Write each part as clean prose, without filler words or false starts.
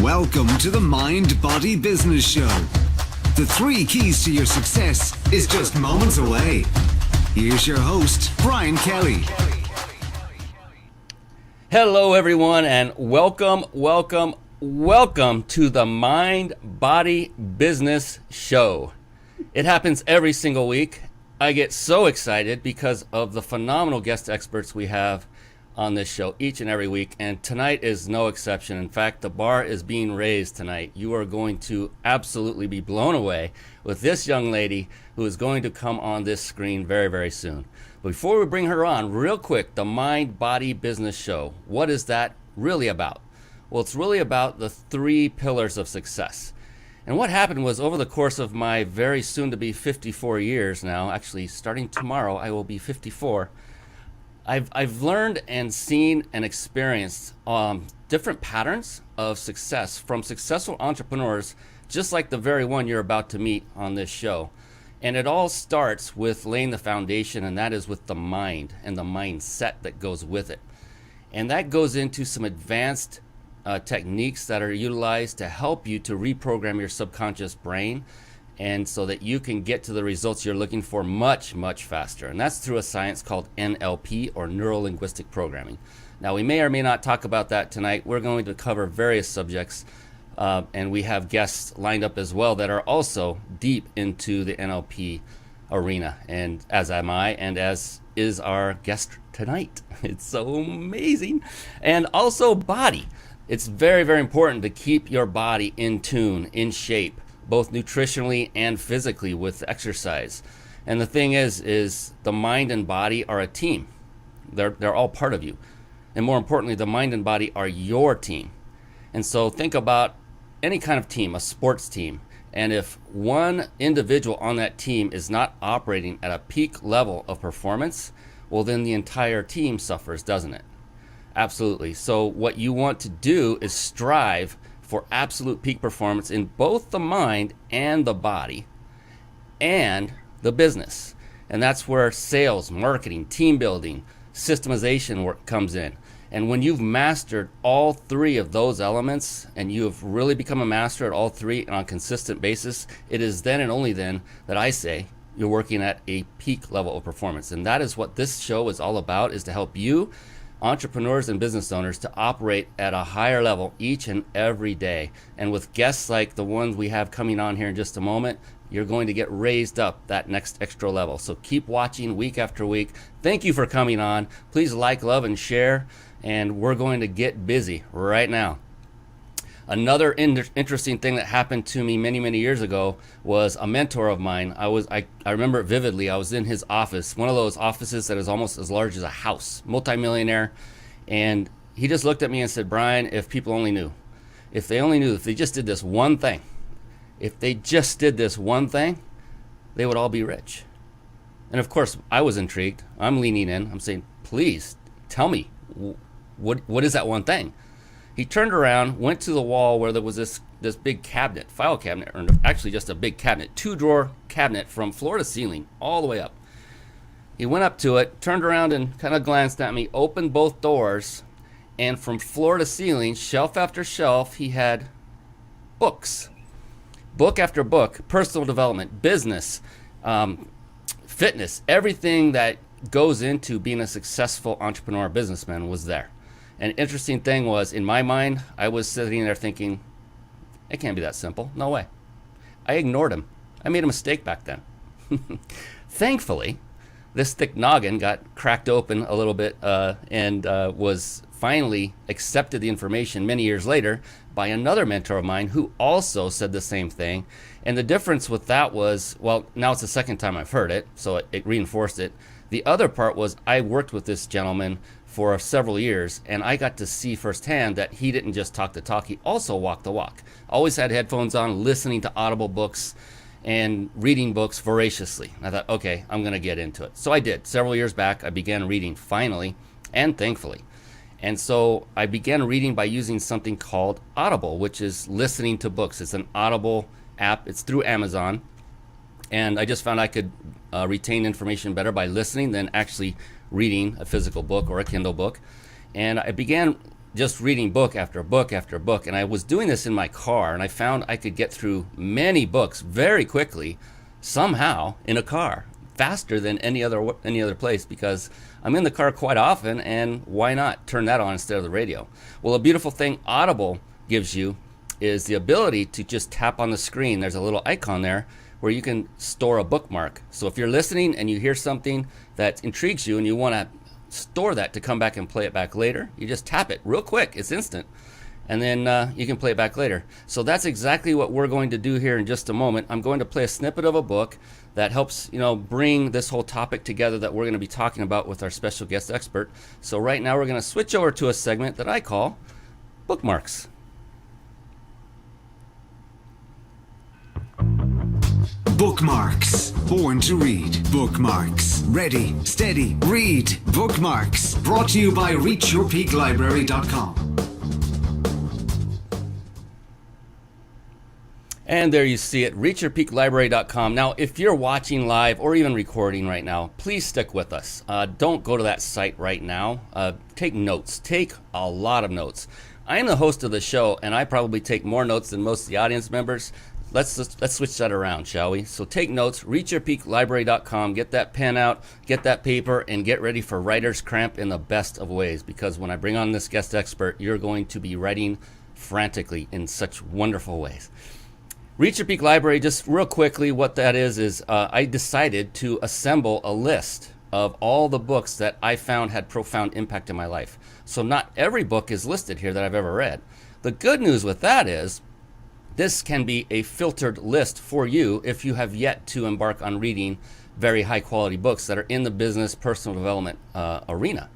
Welcome to the Mind Body Business Show. The 3 keys to your success is just moments away. Here's your host, Brian Kelly. Hello, everyone, and welcome to the Mind Body Business Show. It happens every single week. I get so excited because of the phenomenal guest experts we have on this show each and every week, and tonight is no exception. In fact, the bar is being raised tonight. You are going to absolutely be blown away with this young lady who is going to come on this screen very, very soon. But before we bring her on, real quick, the Mind Body Business Show. What is that really about? Well, it's really about the 3 pillars of success. And what happened was, over the course of my very soon to be 54 years now, actually starting tomorrow I will be 54, I've learned and seen and experienced different patterns of success from successful entrepreneurs, just like the very one you're about to meet on this show. And it all starts with laying the foundation, and that is with the mind and the mindset that goes with it. And that goes into some advanced techniques that are utilized to help you to reprogram your subconscious brain, and so that you can get to the results you're looking for much, much faster. And that's through a science called NLP, or Neuro-Linguistic Programming. Now, we may or may not talk about that tonight. We're going to cover various subjects, and we have guests lined up as well that are also deep into the NLP arena, and as am I, and as is our guest tonight. It's so amazing. And also body. It's very, very important to keep your body in tune, in shape, both nutritionally and physically with exercise. And the thing is the mind and body are a team. They're all part of you. And more importantly, the mind and body are your team. And so think about any kind of team, a sports team. And if one individual on that team is not operating at a peak level of performance, well, then the entire team suffers, doesn't it? Absolutely. So what you want to do is strive for absolute peak performance in both the mind and the body and the business. And that's where sales, marketing, team building, systemization work comes in. And when you've mastered all 3 of those elements, and you have really become a master at all 3 on a consistent basis, it is then and only then that I say you're working at a peak level of performance. And that is what this show is all about, is to help you, entrepreneurs and business owners, to operate at a higher level each and every day. And with guests like the ones we have coming on here in just a moment, you're going to get raised up that next extra level. So keep watching week after week. Thank you for coming on. Please like, love, and share. And we're going to get busy right now. Another interesting thing that happened to me many, many years ago was a mentor of mine. I remember it vividly. I was in his office, one of those offices that is almost as large as a house, multimillionaire. And he just looked at me and said, Brian, if people only knew, if they just did this one thing, they would all be rich. And of course, I was intrigued. I'm leaning in. I'm saying, please tell me, what is that one thing? He turned around, went to the wall where there was this big cabinet, file cabinet, or actually just a big cabinet, 2-drawer cabinet from floor to ceiling, all the way up. He went up to it, turned around and kind of glanced at me, opened both doors, and from floor to ceiling, shelf after shelf, he had books. Book after book, personal development, business, fitness, everything that goes into being a successful entrepreneur businessman was there. And interesting thing was, in my mind, I was sitting there thinking, it can't be that simple. No way. I ignored him. I made a mistake back then. Thankfully, this thick noggin got cracked open a little bit and was finally accepted the information many years later by another mentor of mine who also said the same thing. And the difference with that was, well, now it's the second time I've heard it, so it reinforced it. The other part was, I worked with this gentleman for several years, and I got to see firsthand that he didn't just talk the talk, he also walked the walk. Always had headphones on, listening to audible books and reading books voraciously. I thought, okay, I'm going to get into it. So I did. Several years back, I began reading finally, and thankfully. And so I began reading by using something called Audible, which is listening to books. It's an Audible app. It's through Amazon. And I just found I could retain information better by listening than actually reading a physical book or a Kindle book. And I began just reading book after book after book. And I was doing this in my car, and I found I could get through many books very quickly, somehow, in a car, faster than any other place, because I'm in the car quite often, and why not turn that on instead of the radio? Well, a beautiful thing Audible gives you is the ability to just tap on the screen. There's a little icon there where you can store a bookmark. So if you're listening and you hear something that intrigues you and you want to store that to come back and play it back later, you just tap it real quick. It's instant. And then you can play it back later. So that's exactly what we're going to do here in just a moment. I'm going to play a snippet of a book that helps, bring this whole topic together that we're going to be talking about with our special guest expert. So right now we're going to switch over to a segment that I call Bookmarks. Bookmarks. Born to read. Bookmarks. Ready, steady, read. Bookmarks. Brought to you by ReachYourPeakLibrary.com. And there you see it, ReachYourPeakLibrary.com. Now, if you're watching live or even recording right now, please stick with us. Don't go to that site right now. Take notes. Take a lot of notes. I am the host of the show, and I probably take more notes than most of the audience members. Let's switch that around, shall we? So take notes, ReachYourPeakLibrary.com, get that pen out, get that paper, and get ready for writer's cramp in the best of ways, because when I bring on this guest expert, you're going to be writing frantically in such wonderful ways. Reach Your Peak Library, just real quickly, what that is I decided to assemble a list of all the books that I found had profound impact in my life. So not every book is listed here that I've ever read. The good news with that is this can be a filtered list for you if you have yet to embark on reading very high quality books that are in the business personal development arena.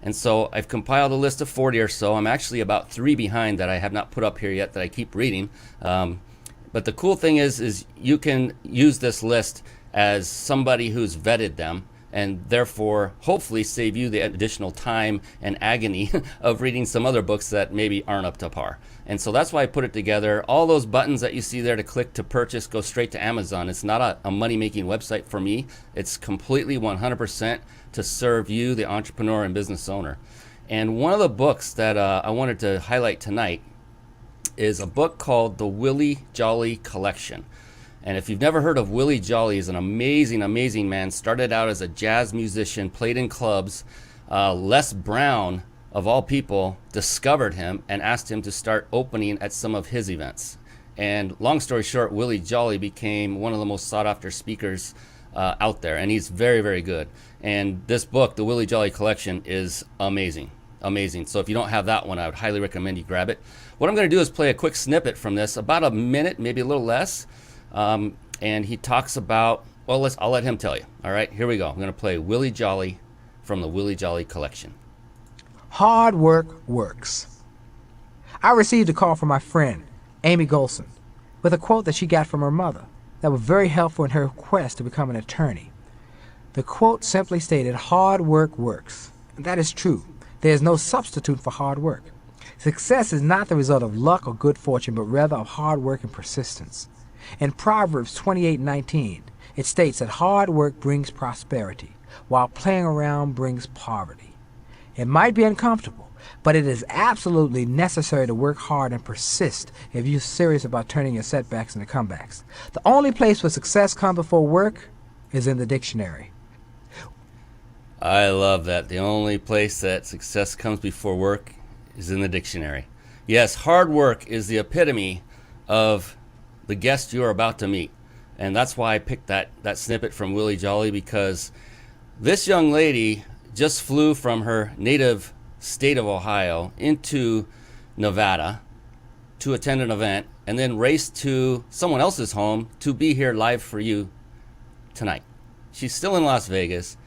And so I've compiled a list of 40 or so. I'm actually about 3 behind that I have not put up here yet that I keep reading. But the cool thing is you can use this list as somebody who's vetted them, and therefore hopefully save you the additional time and agony of reading some other books that maybe aren't up to par. And so that's why I put it together. All those buttons that you see there to click to purchase go straight to Amazon. It's not a money-making website for me. It's completely 100% to serve you, the entrepreneur and business owner. And one of the books that I wanted to highlight tonight is a book called The Willy Jolly Collection. And if you've never heard of Willy Jolly, he's an amazing, amazing man. Started out as a jazz musician, played in clubs. Les Brown, of all people, discovered him and asked him to start opening at some of his events. And long story short, Willy Jolly became one of the most sought after speakers out there. And he's very, very good. And this book, The Willy Jolly Collection, is amazing. Amazing. So if you don't have that one, I would highly recommend you grab it. What I'm going to do is play a quick snippet from this, about a minute, maybe a little less. And he talks about, well, I'll let him tell you. All right, here we go. I'm going to play Willy Jolly from the Willy Jolly Collection. Hard work works. I received a call from my friend, Amy Golson, with a quote that she got from her mother that was very helpful in her quest to become an attorney. The quote simply stated, hard work works. And that is true. There is no substitute for hard work. Success is not the result of luck or good fortune, but rather of hard work and persistence. In Proverbs 28:19, it states that hard work brings prosperity, while playing around brings poverty. It might be uncomfortable, but it is absolutely necessary to work hard and persist if you're serious about turning your setbacks into comebacks. The only place where success comes before work is in the dictionary. I love that. The only place that success comes before work is in the dictionary. Yes, hard work is the epitome of the guest you are about to meet. And that's why I picked that snippet from Willy Jolly, because this young lady just flew from her native state of Ohio into Nevada to attend an event, and then raced to someone else's home to be here live for you tonight. She's still in Las Vegas.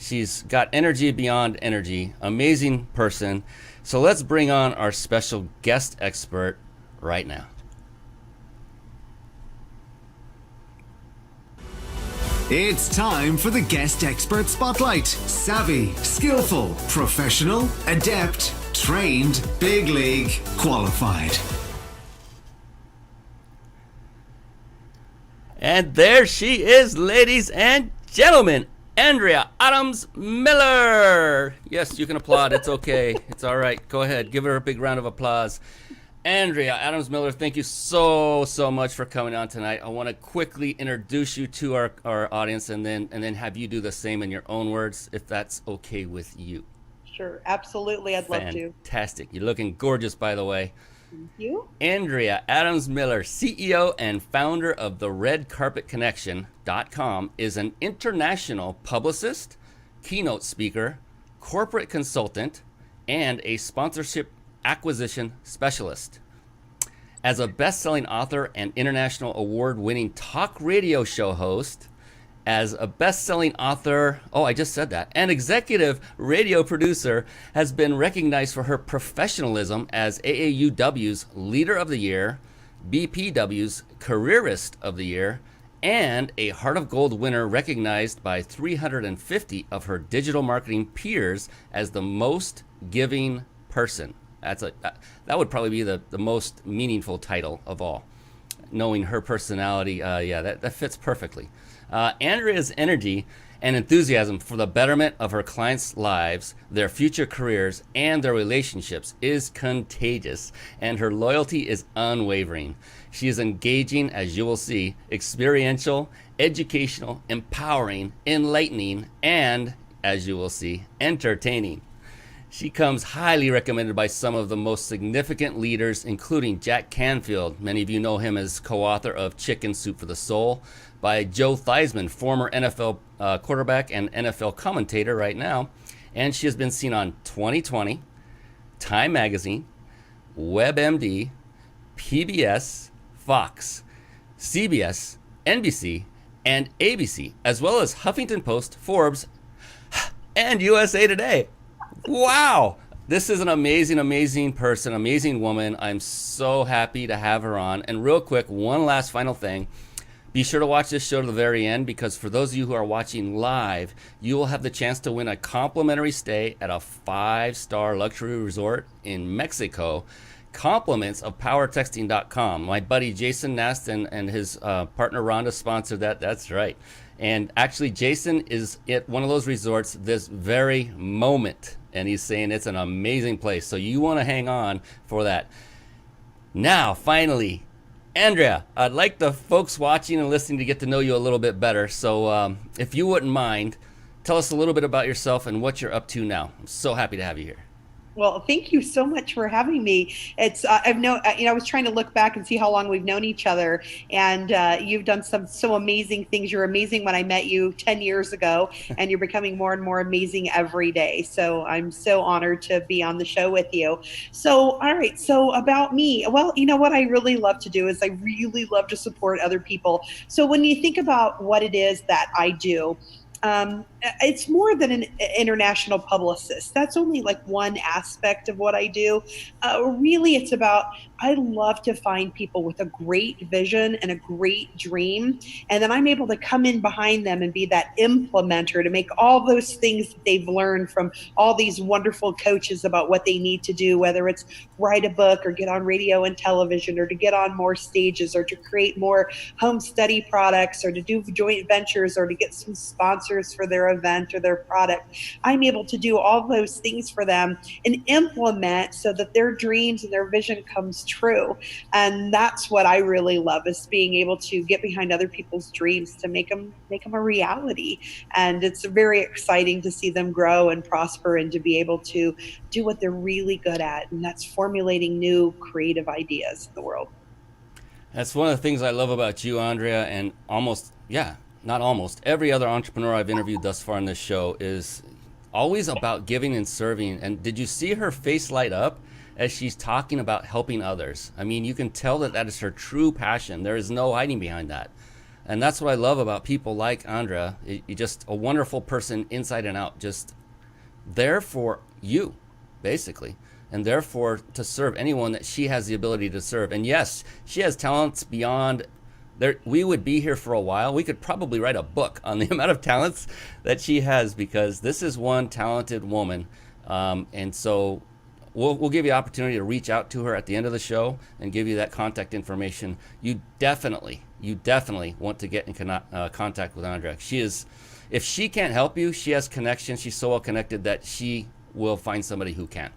She's got energy beyond energy, amazing person. So let's bring on our special guest expert right now. It's time for the Guest Expert Spotlight. Savvy, skillful, professional, adept, trained, big league, qualified. And there she is, ladies and gentlemen. Andrea Adams Miller. Yes, you can applaud. It's okay. It's all right. Go ahead. Give her a big round of applause. Andrea Adams Miller, thank you so much for coming on tonight. I want to quickly introduce you to our audience and then have you do the same in your own words, if that's okay with you. Sure, absolutely. I'd love to. Fantastic. You're looking gorgeous, by the way. Thank you. Andrea Adams Miller, CEO and founder of the RedCarpetConnection.com, is an international publicist, keynote speaker, corporate consultant, and a sponsorship acquisition specialist. As a best-selling author and international award-winning talk radio show host, as a best-selling author, I just said that, and executive radio producer, has been recognized for her professionalism as AAUW's Leader of the Year, BPW's Careerist of the Year, and a Heart of Gold winner recognized by 350 of her digital marketing peers as the most giving person. That would probably be the most meaningful title of all. Knowing her personality, that fits perfectly. Andrea's energy and enthusiasm for the betterment of her clients' lives, their future careers, and their relationships is contagious, and her loyalty is unwavering. She is engaging, as you will see, experiential, educational, empowering, enlightening, and, as you will see, entertaining. She comes highly recommended by some of the most significant leaders, including Jack Canfield. Many of you know him as co-author of Chicken Soup for the Soul. By Joe Theismann, former NFL quarterback and NFL commentator right now. And she has been seen on 2020, Time Magazine, WebMD, PBS, Fox, CBS, NBC, and ABC, as well as Huffington Post, Forbes, and USA Today. Wow. This is an amazing person, amazing woman. I'm so happy to have her on. And real quick, one last final thing. Be sure to watch this show to the very end, because for those of you who are watching live, you will have the chance to win a complimentary stay at a 5-star luxury resort in Mexico. Compliments of PowerTexting.com. My buddy Jason Nast and his partner Rhonda sponsored that. That's right. And actually, Jason is at one of those resorts this very moment, and he's saying it's an amazing place. So you want to hang on for that. Now, finally, Andrea, I'd like the folks watching and listening to get to know you a little bit better. So if you wouldn't mind, tell us a little bit about yourself and what you're up to now. I'm so happy to have you here. Well, thank you so much for having me. It's I was trying to look back and see how long we've known each other, and you've done some so amazing things. You're amazing when I met you 10 years ago, and you're becoming more and more amazing every day. So I'm so honored to be on the show with you. So, all right. So about me, well, you know what I really love to do is I really love to support other people. So when you think about what it is that I do, it's more than an international publicist. That's only like one aspect of what I do. Really, it's about, I love to find people with a great vision and a great dream. And then I'm able to come in behind them and be that implementer to make all those things that they've learned from all these wonderful coaches about what they need to do, whether it's write a book or get on radio and television or to get on more stages or to create more home study products or to do joint ventures or to get some sponsors for their event or their product. I'm able to do all those things for them and implement so that their dreams and their vision comes true. And that's what I really love, is being able to get behind other people's dreams to make them a reality. And it's very exciting to see them grow and prosper and to be able to do what they're really good at. And that's formulating new creative ideas in the world. That's one of the things I love about you, Andrea, and not almost every other entrepreneur I've interviewed thus far in this show is always about giving and serving. And did you see her face light up as she's talking about helping others? I mean, you can tell that is her true passion. There is no hiding behind that. And that's what I love about people like Andrea. You're just a wonderful person inside and out, just there for you, basically. And therefore to serve anyone that she has the ability to serve. And yes, she has talents beyond there. We would be here for a while. We could probably write a book on the amount of talents that she has, because this is one talented woman. And so we'll give you the opportunity to reach out to her at the end of the show and give you that contact information. You definitely want to get in contact with Andrea. If she can't help you, she has connections. She's so well connected that she will find somebody who can.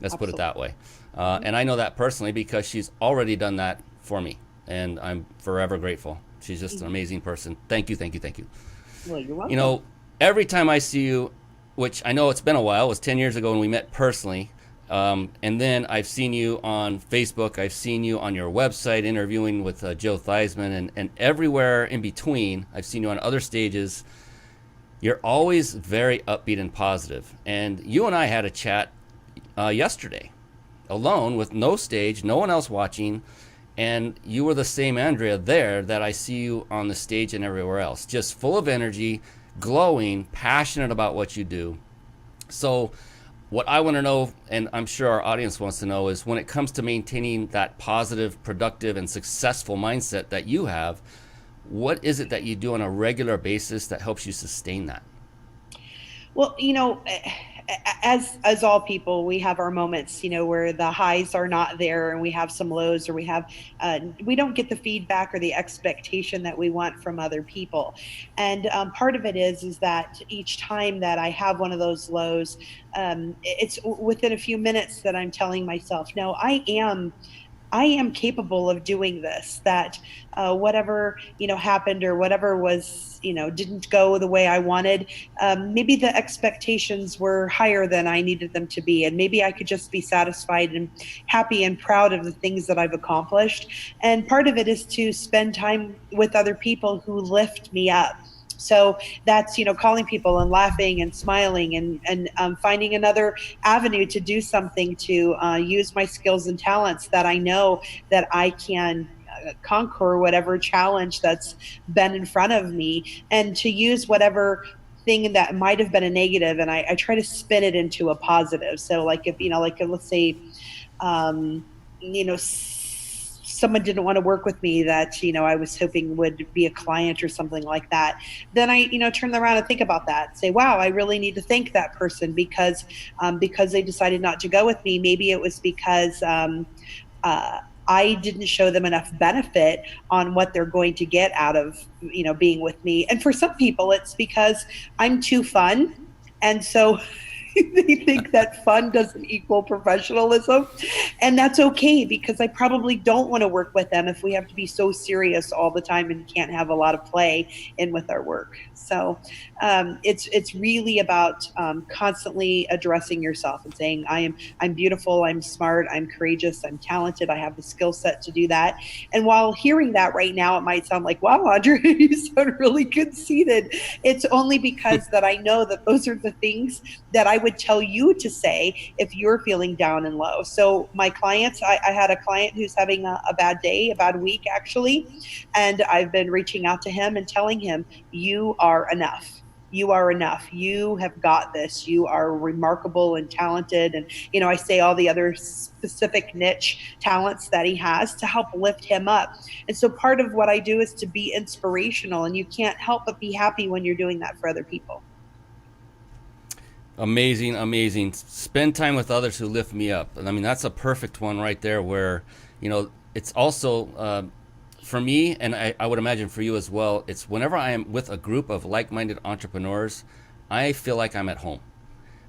Let's put it that way. And I know that personally because she's already done that for me, and I'm forever grateful. She's just an amazing person. Thank you. Well, you're welcome. You know, every time I see you, which I know it's been a while, it was 10 years ago when we met personally, and then I've seen you on Facebook, I've seen you on your website interviewing with Joe Theismann, and everywhere in between, I've seen you on other stages. You're always very upbeat and positive. And you and I had a chat yesterday, alone with no stage, no one else watching, and you were the same Andrea there that I see you on the stage and everywhere else, just full of energy, glowing, passionate about what you do. So what I want to know, and I'm sure our audience wants to know, is when it comes to maintaining that positive, productive, and successful mindset that you have, what is it that you do on a regular basis that helps you sustain that? Well, you know, as all people, we have our moments, you know, where the highs are not there and we have some lows, or we don't get the feedback or the expectation that we want from other people. And part of it is that each time that I have one of those lows, it's within a few minutes that I'm telling myself, no, I am capable of doing this, that whatever, you know, happened or whatever was, you know, didn't go the way I wanted. Maybe the expectations were higher than I needed them to be. And maybe I could just be satisfied and happy and proud of the things that I've accomplished. And part of it is to spend time with other people who lift me up. So that's, you know, calling people and laughing and smiling and finding another avenue to do something, to use my skills and talents that I know that I can conquer whatever challenge that's been in front of me, and to use whatever thing that might have been a negative, and I try to spin it into a positive. So like if, you know, like let's say, you know, someone didn't want to work with me that, you know, I was hoping would be a client or something like that, then I, you know, turn around and think about that, say, wow, I really need to thank that person because they decided not to go with me. Maybe it was because I didn't show them enough benefit on what they're going to get out of, you know, being with me. And for some people, it's because I'm too fun. And so they think that fun doesn't equal professionalism. And that's okay, because I probably don't want to work with them if we have to be so serious all the time and can't have a lot of play in with our work. So it's really about constantly addressing yourself and saying, I'm beautiful, I'm smart, I'm courageous, I'm talented, I have the skill set to do that. And while hearing that right now, it might sound like, wow, Andrea, you sound really conceited. It's only because that I know that those are the things that I would tell you to say if you're feeling down and low. So my clients, I had a client who's having a bad day, a bad week actually, and I've been reaching out to him and telling him, you are enough. You are enough. You have got this. You are remarkable and talented. And, you know, I say all the other specific niche talents that he has to help lift him up. And so part of what I do is to be inspirational, and you can't help but be happy when you're doing that for other people. Amazing. Spend time with others who lift me up. And I mean, that's a perfect one right there where, you know, it's also, for me, and I would imagine for you as well, it's whenever I am with a group of like-minded entrepreneurs, I feel like I'm at home.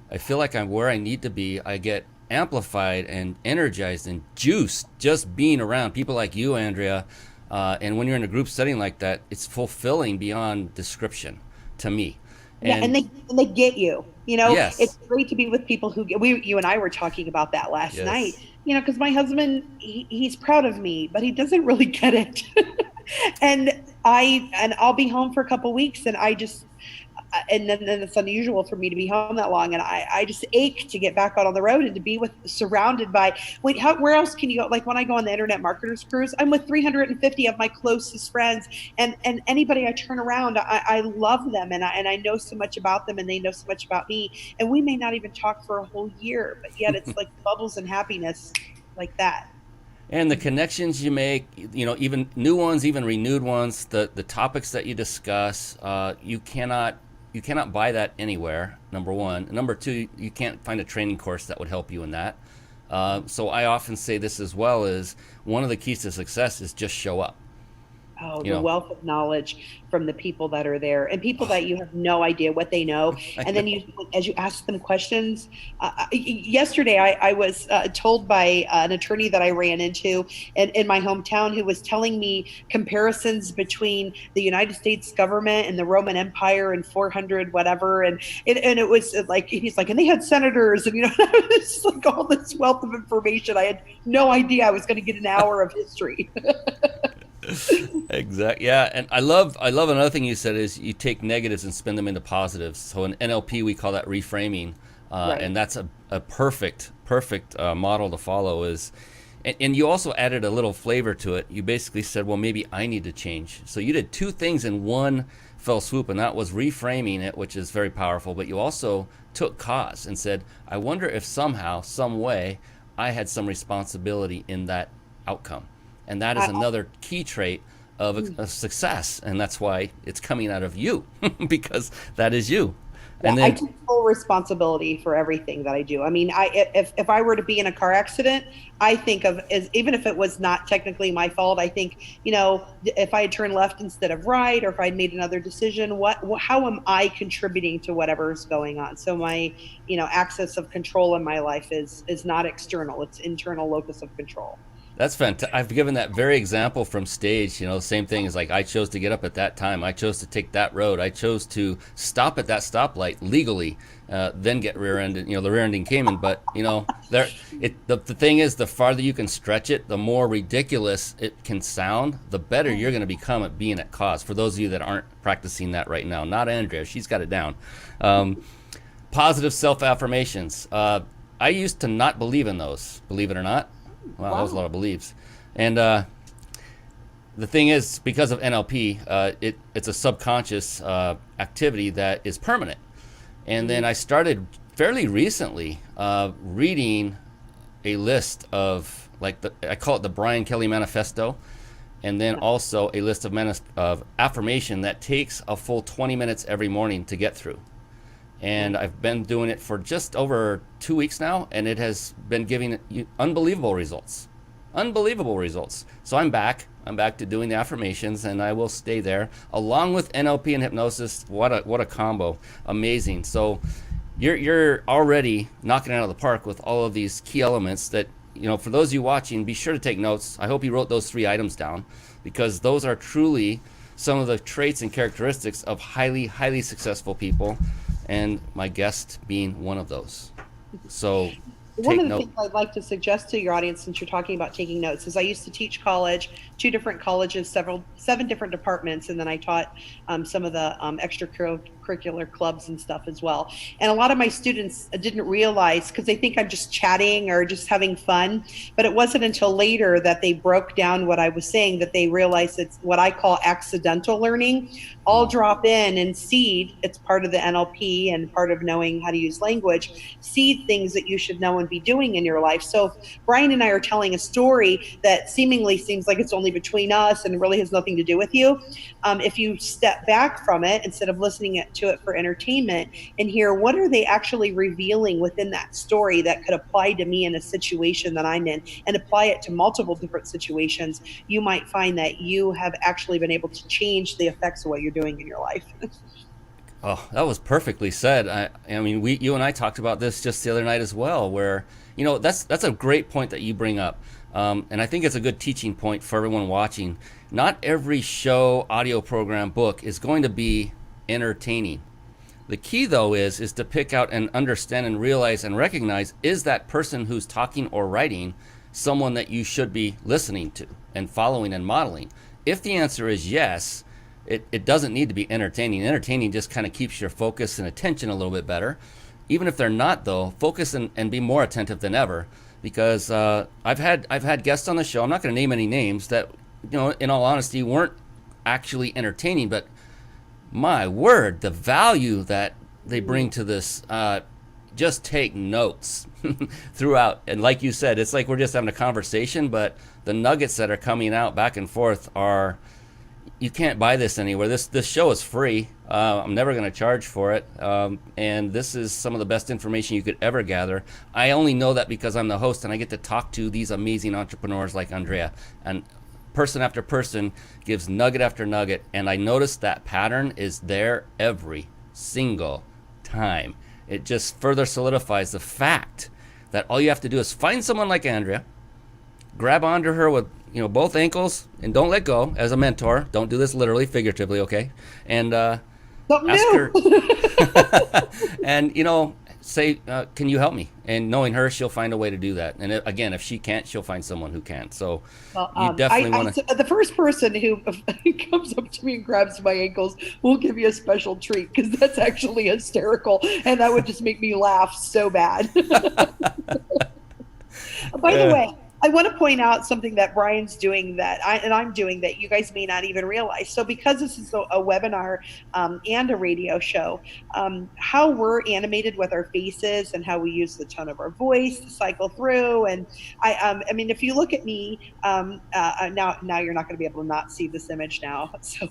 I feel like I'm where I need to be. I get amplified and energized and juiced just being around people like you, Andrea. And when you're in a group setting like that, it's fulfilling beyond description to me. And they get you. You know, yes. It's great to be with people who you and I were talking about that last night, you know, because my husband, he's proud of me, but he doesn't really get it. and I'll be home for a couple weeks, and I just, and then it's unusual for me to be home that long, and I just ache to get back out on the road and to be surrounded by, where else can you go? Like when I go on the Internet Marketers Cruise, I'm with 350 of my closest friends, and anybody I turn around, I love them, and I know so much about them, and they know so much about me, and we may not even talk for a whole year, but yet it's like bubbles and happiness like that. And the connections you make, you know, even new ones, even renewed ones, the topics that you discuss, you cannot buy that anywhere, number one. Number two, you can't find a training course that would help you in that. So I often say this as well, is one of the keys to success is just show up. Oh, You the know, wealth of knowledge from the people that are there, and people that you have no idea what they know. I And know. then as you ask them questions, yesterday I was told by an attorney that I ran into in my hometown, who was telling me comparisons between the United States government and the Roman Empire in 400 whatever, and it was like, he's like, and they had senators, and it's like all this wealth of information. I had no idea I was going to get an hour of history. Exactly. Yeah, and I love another thing you said is you take negatives and spin them into positives. So in NLP we call that reframing, Right. and that's a perfect model to follow. And you also added a little flavor to it. You basically said, well, maybe I need to change. So you did two things in one fell swoop, and that was reframing it, which is very powerful. But you also took cause and said, I wonder if somehow, some way, I had some responsibility in that outcome. And that is another key trait of a success, and that's why it's coming out of you because that is you. And I then take full responsibility for everything that I do. I mean, if I were to be in a car accident, I think of as, even if it was not technically my fault, I think, if I had turned left instead of right, or if I'd made another decision, how am I contributing to whatever's going on? So my, access of control in my life is not external; it's internal locus of control. that's fantastic. I've given that very example from stage. The same thing is like I chose to get up at that time. I chose to take that road. I chose to stop at that stoplight legally, then get rear-ended. The rear-ending came in, but the thing is, the farther you can stretch it, the more ridiculous it can sound. The better you're going to become at being at cause. For those of you that aren't practicing that right now, not Andrea, she's got it down. Positive self-affirmations. I used to not believe in those. Believe it or not. Wow, that was a lot of beliefs. And the thing is, because of NLP, it's a subconscious activity that is permanent. And then I started fairly recently reading a list of, I call it the Brian Kelly Manifesto, and then also a list of affirmation that takes a full 20 minutes every morning to get through. And I've been doing it for just over 2 weeks now, and it has been giving unbelievable results. Unbelievable results. So I'm back to doing the affirmations, and I will stay there along with NLP and hypnosis. What a combo. Amazing. So you're already knocking it out of the park with all of these key elements that, for those of you watching, be sure to take notes. I hope you wrote those 3 items down, because those are truly some of the traits and characteristics of highly, highly successful people, and my guest being one of those. So One take of the note. things I'd like to suggest to your audience, since you're talking about taking notes, is I used to teach college, 2 different colleges, 7 different departments, and then I taught some of the extracurricular clubs and stuff as well. And a lot of my students didn't realize, because they think I'm just chatting or just having fun, but it wasn't until later that they broke down what I was saying that they realized it's what I call accidental learning. All drop in and seed. It's part of the NLP and part of knowing how to use language. Seed things that you should know and be doing in your life. So Brian and I are telling a story that seemingly seems like it's only between us and really has nothing to do with you. If you step back from it, instead of listening to it for entertainment, and hear what are they actually revealing within that story that could apply to me in a situation that I'm in, and apply it to multiple different situations, you might find that you have actually been able to change the effects of what you're doing in your life. Oh, that was perfectly said. I mean, you and I talked about this just the other night as well, where, that's a great point that you bring up. And I think it's a good teaching point for everyone watching. Not every show, audio program, book is going to be entertaining. The key, though, is to pick out and understand and realize and recognize, is that person who's talking or writing someone that you should be listening to and following and modeling? If the answer is yes, it doesn't need to be entertaining. Entertaining just kind of keeps your focus and attention a little bit better. Even if they're not, though, focus and be more attentive than ever. Because I've had guests on the show, I'm not going to name any names, that, in all honesty, weren't actually entertaining, but my word, the value that they bring to this, just take notes throughout. And like you said, it's like we're just having a conversation, but the nuggets that are coming out back and forth are, you can't buy this anywhere. This show is free. I'm never going to charge for it. And this is some of the best information you could ever gather. I only know that because I'm the host and I get to talk to these amazing entrepreneurs like Andrea. And person after person gives nugget after nugget. And I noticed that pattern is there every single time. It just further solidifies the fact that all you have to do is find someone like Andrea, grab onto her with both ankles, and don't let go as a mentor. Don't do this literally, figuratively, okay? And ask her, and say, can you help me? And knowing her, she'll find a way to do that. And again, if she can't, she'll find someone who can. So you definitely want to. The first person who comes up to me and grabs my ankles will give you a special treat, because that's actually hysterical, and that would just make me laugh so bad. By the way, I want to point out something that Brian's doing I'm doing that you guys may not even realize. So because this is a webinar and a radio show, how we're animated with our faces and how we use the tone of our voice to cycle through. And I mean, if you look at me, now you're not going to be able to not see this image now. So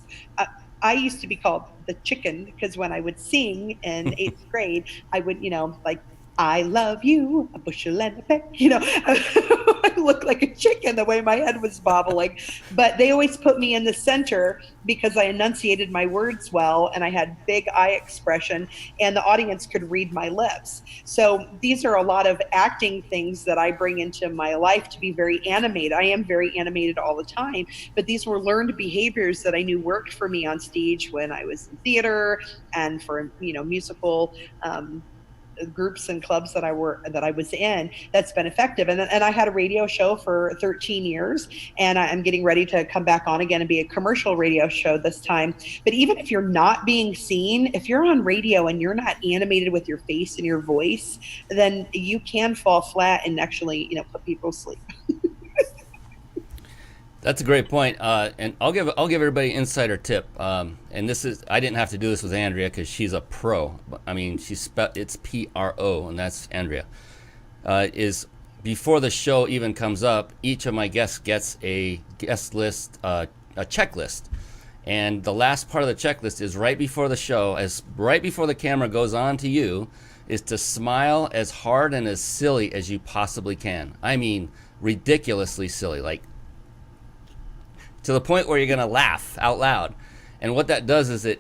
I used to be called the chicken, because when I would sing in 8th grade, I would, like, I love you, a bushel and a peck, I looked like a chicken the way my head was bobbling. But they always put me in the center because I enunciated my words well and I had big eye expression and the audience could read my lips. So these are a lot of acting things that I bring into my life to be very animated. I am very animated all the time, but these were learned behaviors that I knew worked for me on stage when I was in theater and for, musical groups and clubs that I was in. That's been effective. And I had a radio show for 13 years, and I'm getting ready to come back on again and be a commercial radio show this time. But even if you're not being seen, if you're on radio and you're not animated with your face and your voice, then you can fall flat and actually, put people to sleep. That's a great point. And I'll give everybody an insider tip. And this is, I didn't have to do this with Andrea because she's a pro. I mean, it's PRO, and that's Andrea. Is before the show even comes up, each of my guests gets a guest list, a checklist. And the last part of the checklist is right before the show, right before the camera goes on to you, is to smile as hard and as silly as you possibly can. I mean, ridiculously silly, like to the point where you're gonna laugh out loud. And what that does is it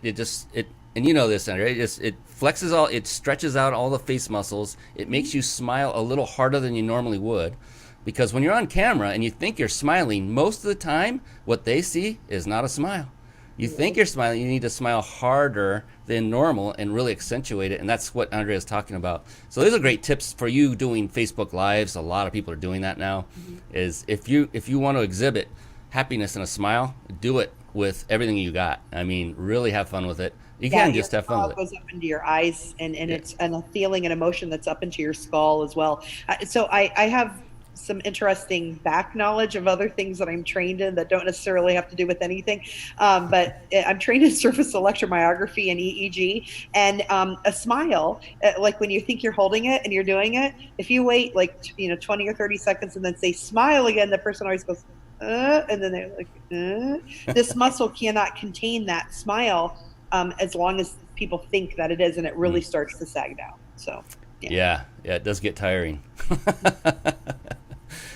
and you know this, Andrea, it flexes it stretches out all the face muscles. It makes you smile a little harder than you normally would, because when you're on camera and you think you're smiling, most of the time what they see is not a smile. You think you're smiling, you need to smile harder than normal and really accentuate it, and that's what Andrea is talking about. So these are great tips for you doing Facebook Lives. A lot of people are doing that now. Is if you want to exhibit happiness and a smile, do it with everything you got. I mean, really have fun with it. You can just have fun with it. Goes up into your eyes, and it's a feeling and emotion that's up into your skull as well. So I have some interesting back knowledge of other things that I'm trained in that don't necessarily have to do with anything. But I'm trained in surface electromyography and EEG, and a smile, like when you think you're holding it and you're doing it, if you wait 20 or 30 seconds and then say smile again, the person always goes, and then they're like, This muscle cannot contain that smile as long as people think that it is, and it really starts to sag down. So yeah, it does get tiring.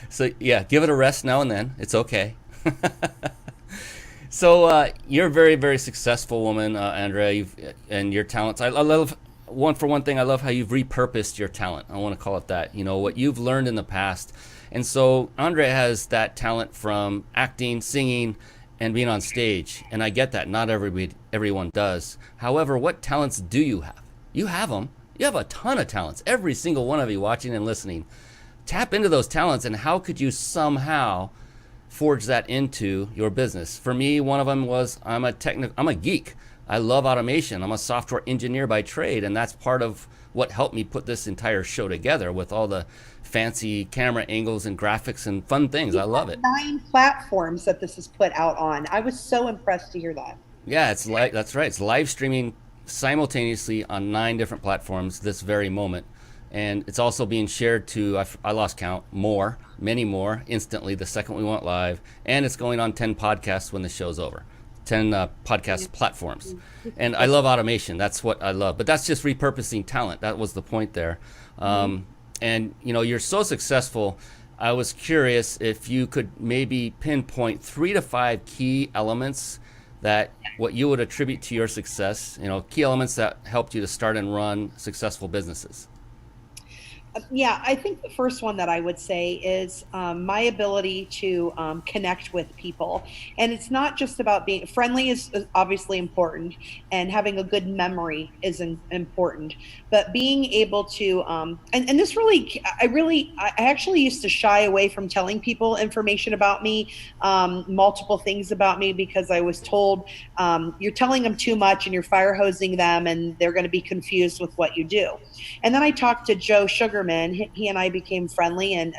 So yeah, give it a rest now and then. It's okay. So you're a very, very successful woman, Andrea, and your talents. I love, for one thing, I love how you've repurposed your talent. I want to call it that. What you've learned in the past. And so Andrea has that talent from acting, singing, and being on stage. And I get that. Not everyone does. However, what talents do you have? You have them. You have a ton of talents. Every single one of you watching and listening. Tap into those talents, and how could you somehow forge that into your business? For me, one of them was I'm a geek. I love automation. I'm a software engineer by trade, and that's part of what helped me put this entire show together with all the fancy camera angles and graphics and fun things. I love it. 9 platforms that this is put out on. I was so impressed to hear that. Yeah, that's right. It's live streaming simultaneously on 9 different platforms this very moment. And it's also being shared to, I lost count, many more instantly the second we went live. And it's going on 10 podcasts when the show's over. podcast platforms. And I love automation. That's what I love. But that's just repurposing talent. That was the point there. And you're so successful. I was curious if you could maybe pinpoint 3 to 5 key elements that what you would attribute to your success, key elements that helped you to start and run successful businesses. Yeah, I think the first one that I would say is my ability to connect with people. And it's not just about being friendly is obviously important, and having a good memory is important. But being able to, and this really, I actually used to shy away from telling people information about me, multiple things about me, because I was told you're telling them too much and you're fire hosing them and they're going to be confused with what you do. And then I talked to Joe Sugarman. He and I became friendly, and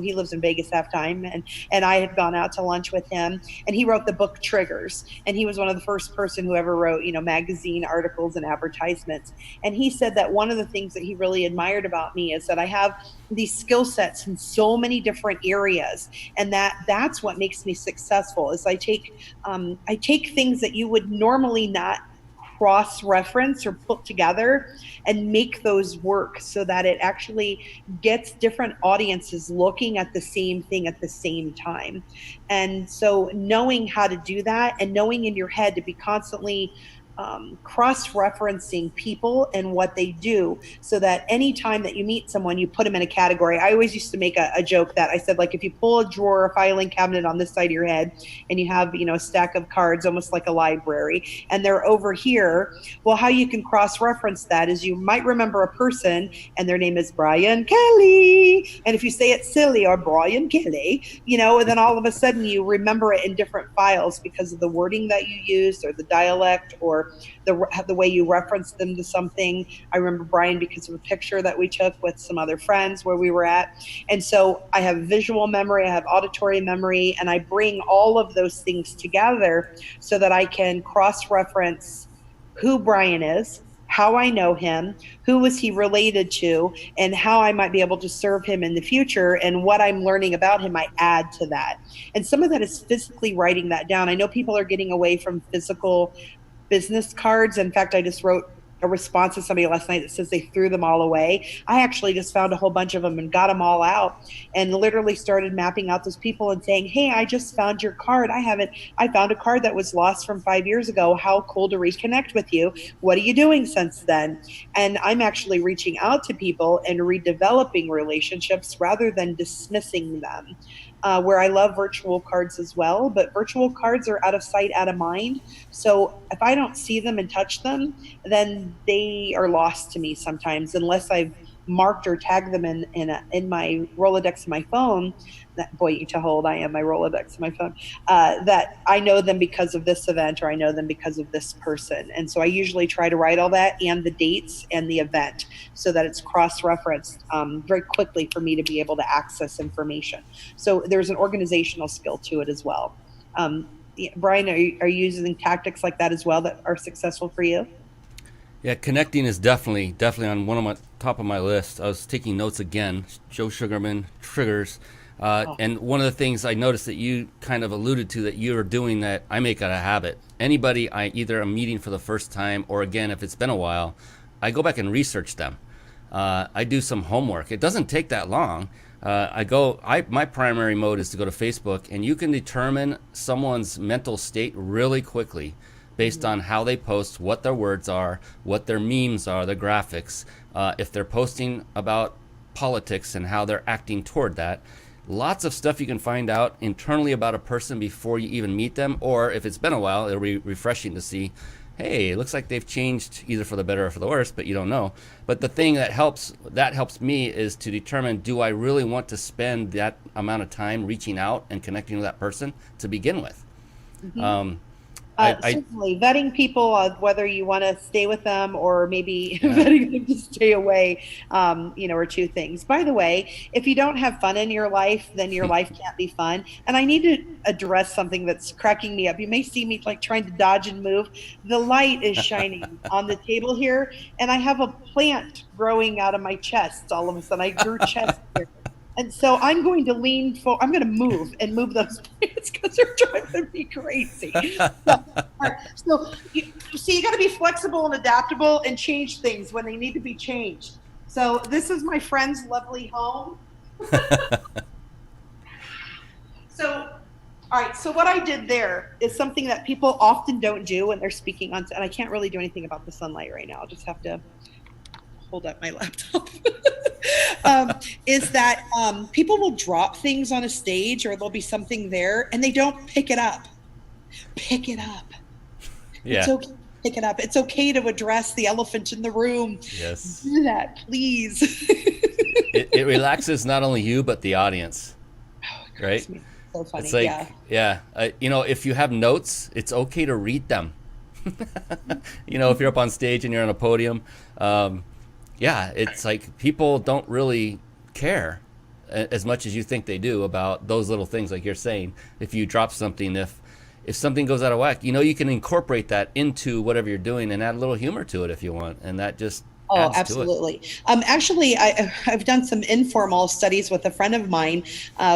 he lives in Vegas half time, and I had gone out to lunch with him, and he wrote the book Triggers, and he was one of the first person who ever wrote magazine articles and advertisements. And he said that one of the things that he really admired about me is that I have these skill sets in so many different areas, and that's what makes me successful. Is I take things that you would normally not cross-reference or put together and make those work so that it actually gets different audiences looking at the same thing at the same time. And so knowing how to do that, and knowing in your head to be constantly cross-referencing people and what they do, so that anytime that you meet someone, you put them in a category. I always used to make a joke that I said, like, if you pull a drawer, a filing cabinet on this side of your head, and you have, a stack of cards, almost like a library, and they're over here, well, how you can cross-reference that is you might remember a person, and their name is Brian Kelly. And if you say it silly, or Brian Kelly, and then all of a sudden you remember it in different files because of the wording that you used, or the dialect, or the way you reference them to something. I remember Brian because of a picture that we took with some other friends where we were at. And so I have visual memory, I have auditory memory, and I bring all of those things together so that I can cross-reference who Brian is, how I know him, who was he related to, and how I might be able to serve him in the future, and what I'm learning about him, I add to that. And some of that is physically writing that down. I know people are getting away from physical business cards. In fact, I just wrote a response to somebody last night that says they threw them all away. I actually just found a whole bunch of them and got them all out, and literally started mapping out those people and saying, hey, I just found your card. I found a card that was lost from 5 years ago. How cool to reconnect with you. What are you doing since then? And I'm actually reaching out to people and redeveloping relationships rather than dismissing them. Where I love virtual cards as well, but virtual cards are out of sight, out of mind. So if I don't see them and touch them, then they are lost to me sometimes, unless I've marked or tagged them in my Rolodex of my phone. That, boy, you tell how old I am, my Rolodex of my phone, that I know them because of this event, or I know them because of this person. And so I usually try to write all that and the dates and the event so that it's cross-referenced very quickly for me to be able to access information. So there's an organizational skill to it as well. Brian, are you using tactics like that as well that are successful for you? Yeah, connecting is definitely on one of my top of my list. I was taking notes again. Joe Sugarman, Triggers. And one of the things I noticed that you kind of alluded to that you're doing that I make it a habit. Anybody I either am meeting for the first time, or again, if it's been a while, I go back and research them. I do some homework. It doesn't take that long. My primary mode is to go to Facebook, and you can determine someone's mental state really quickly based on how they post, what their words are, what their memes are, their graphics, if they're posting about politics and how they're acting toward that. Lots of stuff you can find out internally about a person before you even meet them, or if it's been a while, it'll be refreshing to see, hey, it looks like they've changed either for the better or for the worse, but you don't know. But the thing that helps me is to determine, do I really want to spend that amount of time reaching out and connecting with that person to begin with? Mm-hmm. Certainly, vetting people, whether you want to stay with them or maybe vetting them to stay away, are two things. By the way, if you don't have fun in your life, then your life can't be fun. And I need to address something that's cracking me up. You may see me like trying to dodge and move. The light is shining on the table here, and I have a plant growing out of my chest all of a sudden. I grew chest here. And so I'm going to I'm going to move those plants because they're driving me crazy. So you got to be flexible and adaptable and change things when they need to be changed. So this is my friend's lovely home. So, all right. So what I did there is something that people often don't do when they're speaking on, and I can't really do anything about the sunlight right now. I'll just have to hold up my laptop. Is that people will drop things on a stage, or there'll be something there and they don't pick it up. Pick it up. Yeah. It's okay to pick it up. It's okay to address the elephant in the room. Yes. Do that, please. It relaxes not only you, but the audience. Oh, it right? makes me so funny. It's like, if you have notes, it's okay to read them. If you're up on stage and you're on a podium, it's like people don't really care as much as you think they do about those little things, like you're saying. If you drop something, if something goes out of whack, you can incorporate that into whatever you're doing and add a little humor to it if you want, and that just adds absolutely. to it. Actually, I've done some informal studies with a friend of mine.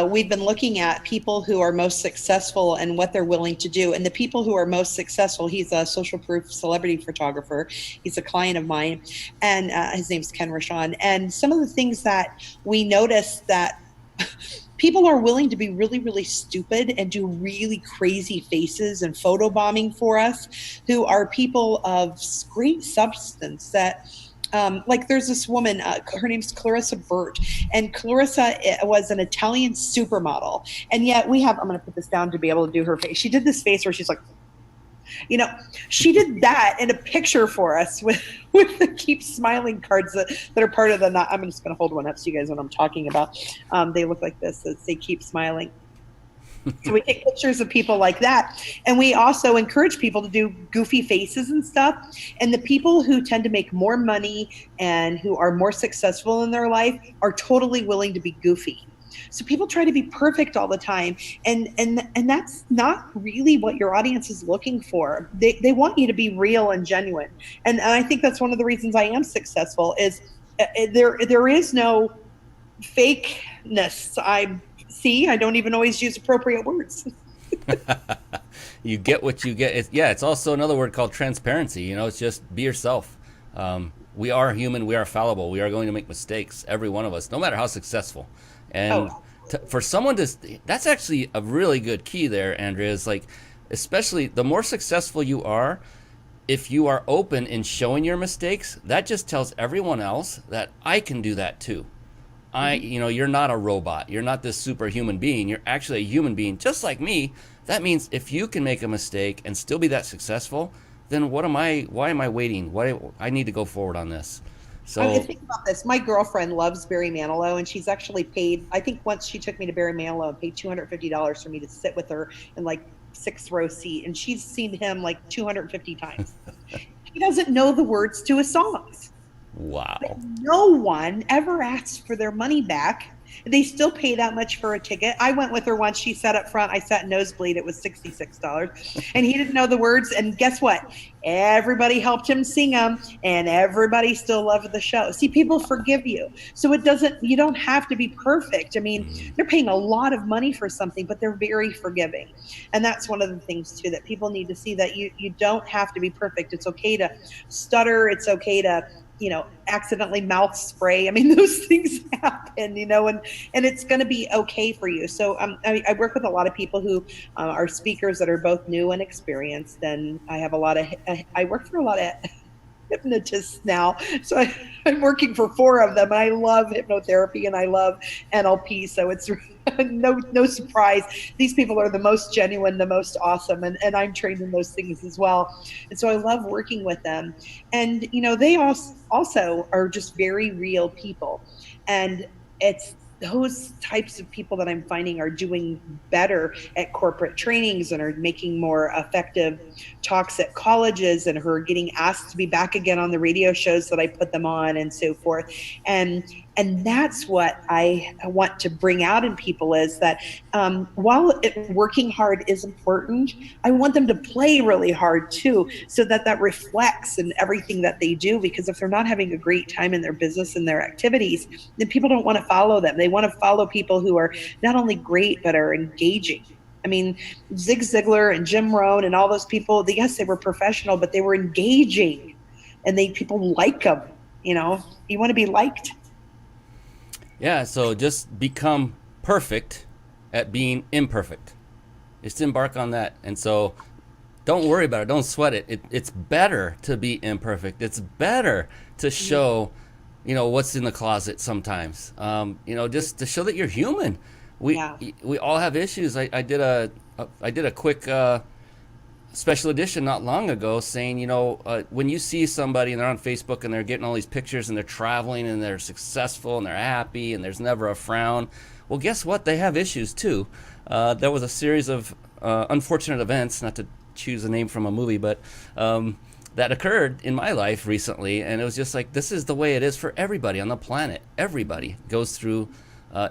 We've been looking at people who are most successful and what they're willing to do. And the people who are most successful, he's a social proof celebrity photographer. He's a client of mine, and his name's Ken Rashawn. And some of the things that we noticed that people are willing to be really, really stupid and do really crazy faces and photo bombing for us, who are people of great substance that, like there's this woman, her name's Clarissa Burt, and Clarissa was an Italian supermodel. And yet I'm going to put this down to be able to do her face. She did this face where she's like, she did that in a picture for us with the keep smiling cards that are part of I'm just going to hold one up so you guys know what I'm talking about. They look like this. They say keep smiling. So we take pictures of people like that. And we also encourage people to do goofy faces and stuff. And the people who tend to make more money and who are more successful in their life are totally willing to be goofy. So people try to be perfect all the time. And that's not really what your audience is looking for. They want you to be real and genuine. And I think that's one of the reasons I am successful is there is no fakeness. I don't even always use appropriate words. You get what you get. It's also another word called transparency. It's just be yourself. We are human. We are fallible. We are going to make mistakes, every one of us, no matter how successful. And for someone that's actually a really good key there, Andrea, is like, especially the more successful you are, if you are open in showing your mistakes, that just tells everyone else that I can do that too. You're not a robot. You're not this superhuman being. You're actually a human being just like me. That means if you can make a mistake and still be that successful, then why am I waiting? I need to go forward on this. So I mean, think about this. My girlfriend loves Barry Manilow, and she's actually paid, I think once she took me to Barry Manilow and paid $250 for me to sit with her in like 6th row seat. And she's seen him like 250 times. He doesn't know the words to his songs. Wow. But no one ever asks for their money back. They still pay that much for a ticket. I went with her once. She sat up front. I sat nosebleed. It was $66. And he didn't know the words. And guess what? Everybody helped him sing them. And everybody still loved the show. See, people forgive you. So you don't have to be perfect. I mean, they're paying a lot of money for something, but they're very forgiving. And that's one of the things, too, that people need to see, that you don't have to be perfect. It's okay to stutter. It's okay to accidentally mouth spray. I mean, those things happen, and it's going to be okay for you. So I work with a lot of people who are speakers that are both new and experienced. And I have I work for a lot of hypnotists now. So I'm working for 4 of them. And I love hypnotherapy and I love NLP. So it's no surprise. These people are the most genuine, the most awesome. And I'm trained in those things as well. And so I love working with them. And, they also are just very real people. And it's those types of people that I'm finding are doing better at corporate trainings and are making more effective talks at colleges and who are getting asked to be back again on the radio shows that I put them on and so forth. And And that's what I want to bring out in people, is that while working hard is important, I want them to play really hard too, so that that reflects in everything that they do. Because if they're not having a great time in their business and their activities, then people don't want to follow them. They want to follow people who are not only great, but are engaging. I mean, Zig Ziglar and Jim Rohn and all those people, yes, they were professional, but they were engaging, and people like them. You know, you want to be liked. Yeah, so just become perfect at being imperfect. Just embark on that. And so don't worry about it. Don't sweat it. It's better to be imperfect. It's better to show, what's in the closet sometimes. Just to show that you're human. We all have issues. I did a quick special edition not long ago saying, when you see somebody and they're on Facebook and they're getting all these pictures and they're traveling and they're successful and they're happy and there's never a frown, well, guess what? They have issues too. There was a series of unfortunate events, not to choose a name from a movie, but that occurred in my life recently, and it was just like, this is the way it is for everybody on the planet. Everybody goes through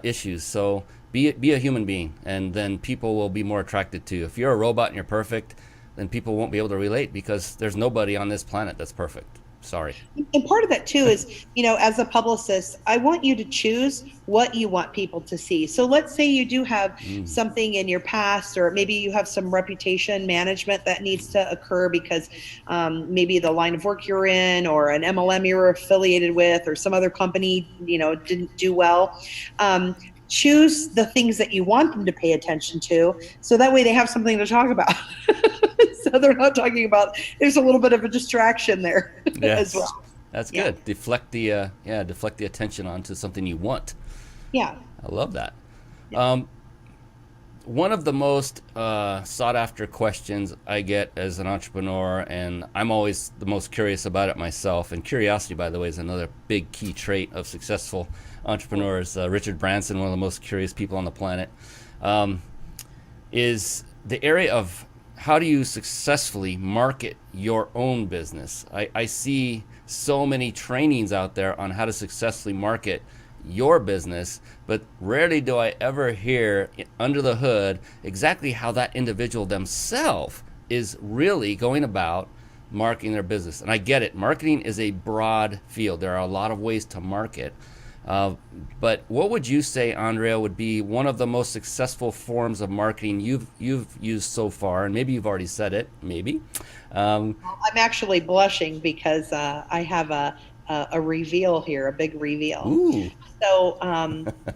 issues. So be a human being, and then people will be more attracted to you. If you're a robot and you're perfect, then people won't be able to relate, because there's nobody on this planet that's perfect. Sorry. And part of that too is, as a publicist, I want you to choose what you want people to see. So let's say you do have something in your past, or maybe you have some reputation management that needs to occur because maybe the line of work you're in, or an MLM you're affiliated with, or some other company, didn't do well. Choose the things that you want them to pay attention to, so that way they have something to talk about. So they're not talking about, there's a little bit of a distraction there as well. That's good. Yeah. Deflect the attention onto something you want. Yeah. I love that. Yeah. One of the most sought after questions I get as an entrepreneur, and I'm always the most curious about it myself, and curiosity, by the way, is another big key trait of successful entrepreneurs. Richard Branson, one of the most curious people on the planet, is the area of how do you successfully market your own business? I see so many trainings out there on how to successfully market your business, but rarely do I ever hear under the hood exactly how that individual themselves is really going about marketing their business. And I get it. Marketing is a broad field. There are a lot of ways to market. But what would you say, Andrea, would be one of the most successful forms of marketing you've used so far? And maybe you've already said it, maybe. I'm actually blushing because I have a reveal here, a big reveal. Ooh. So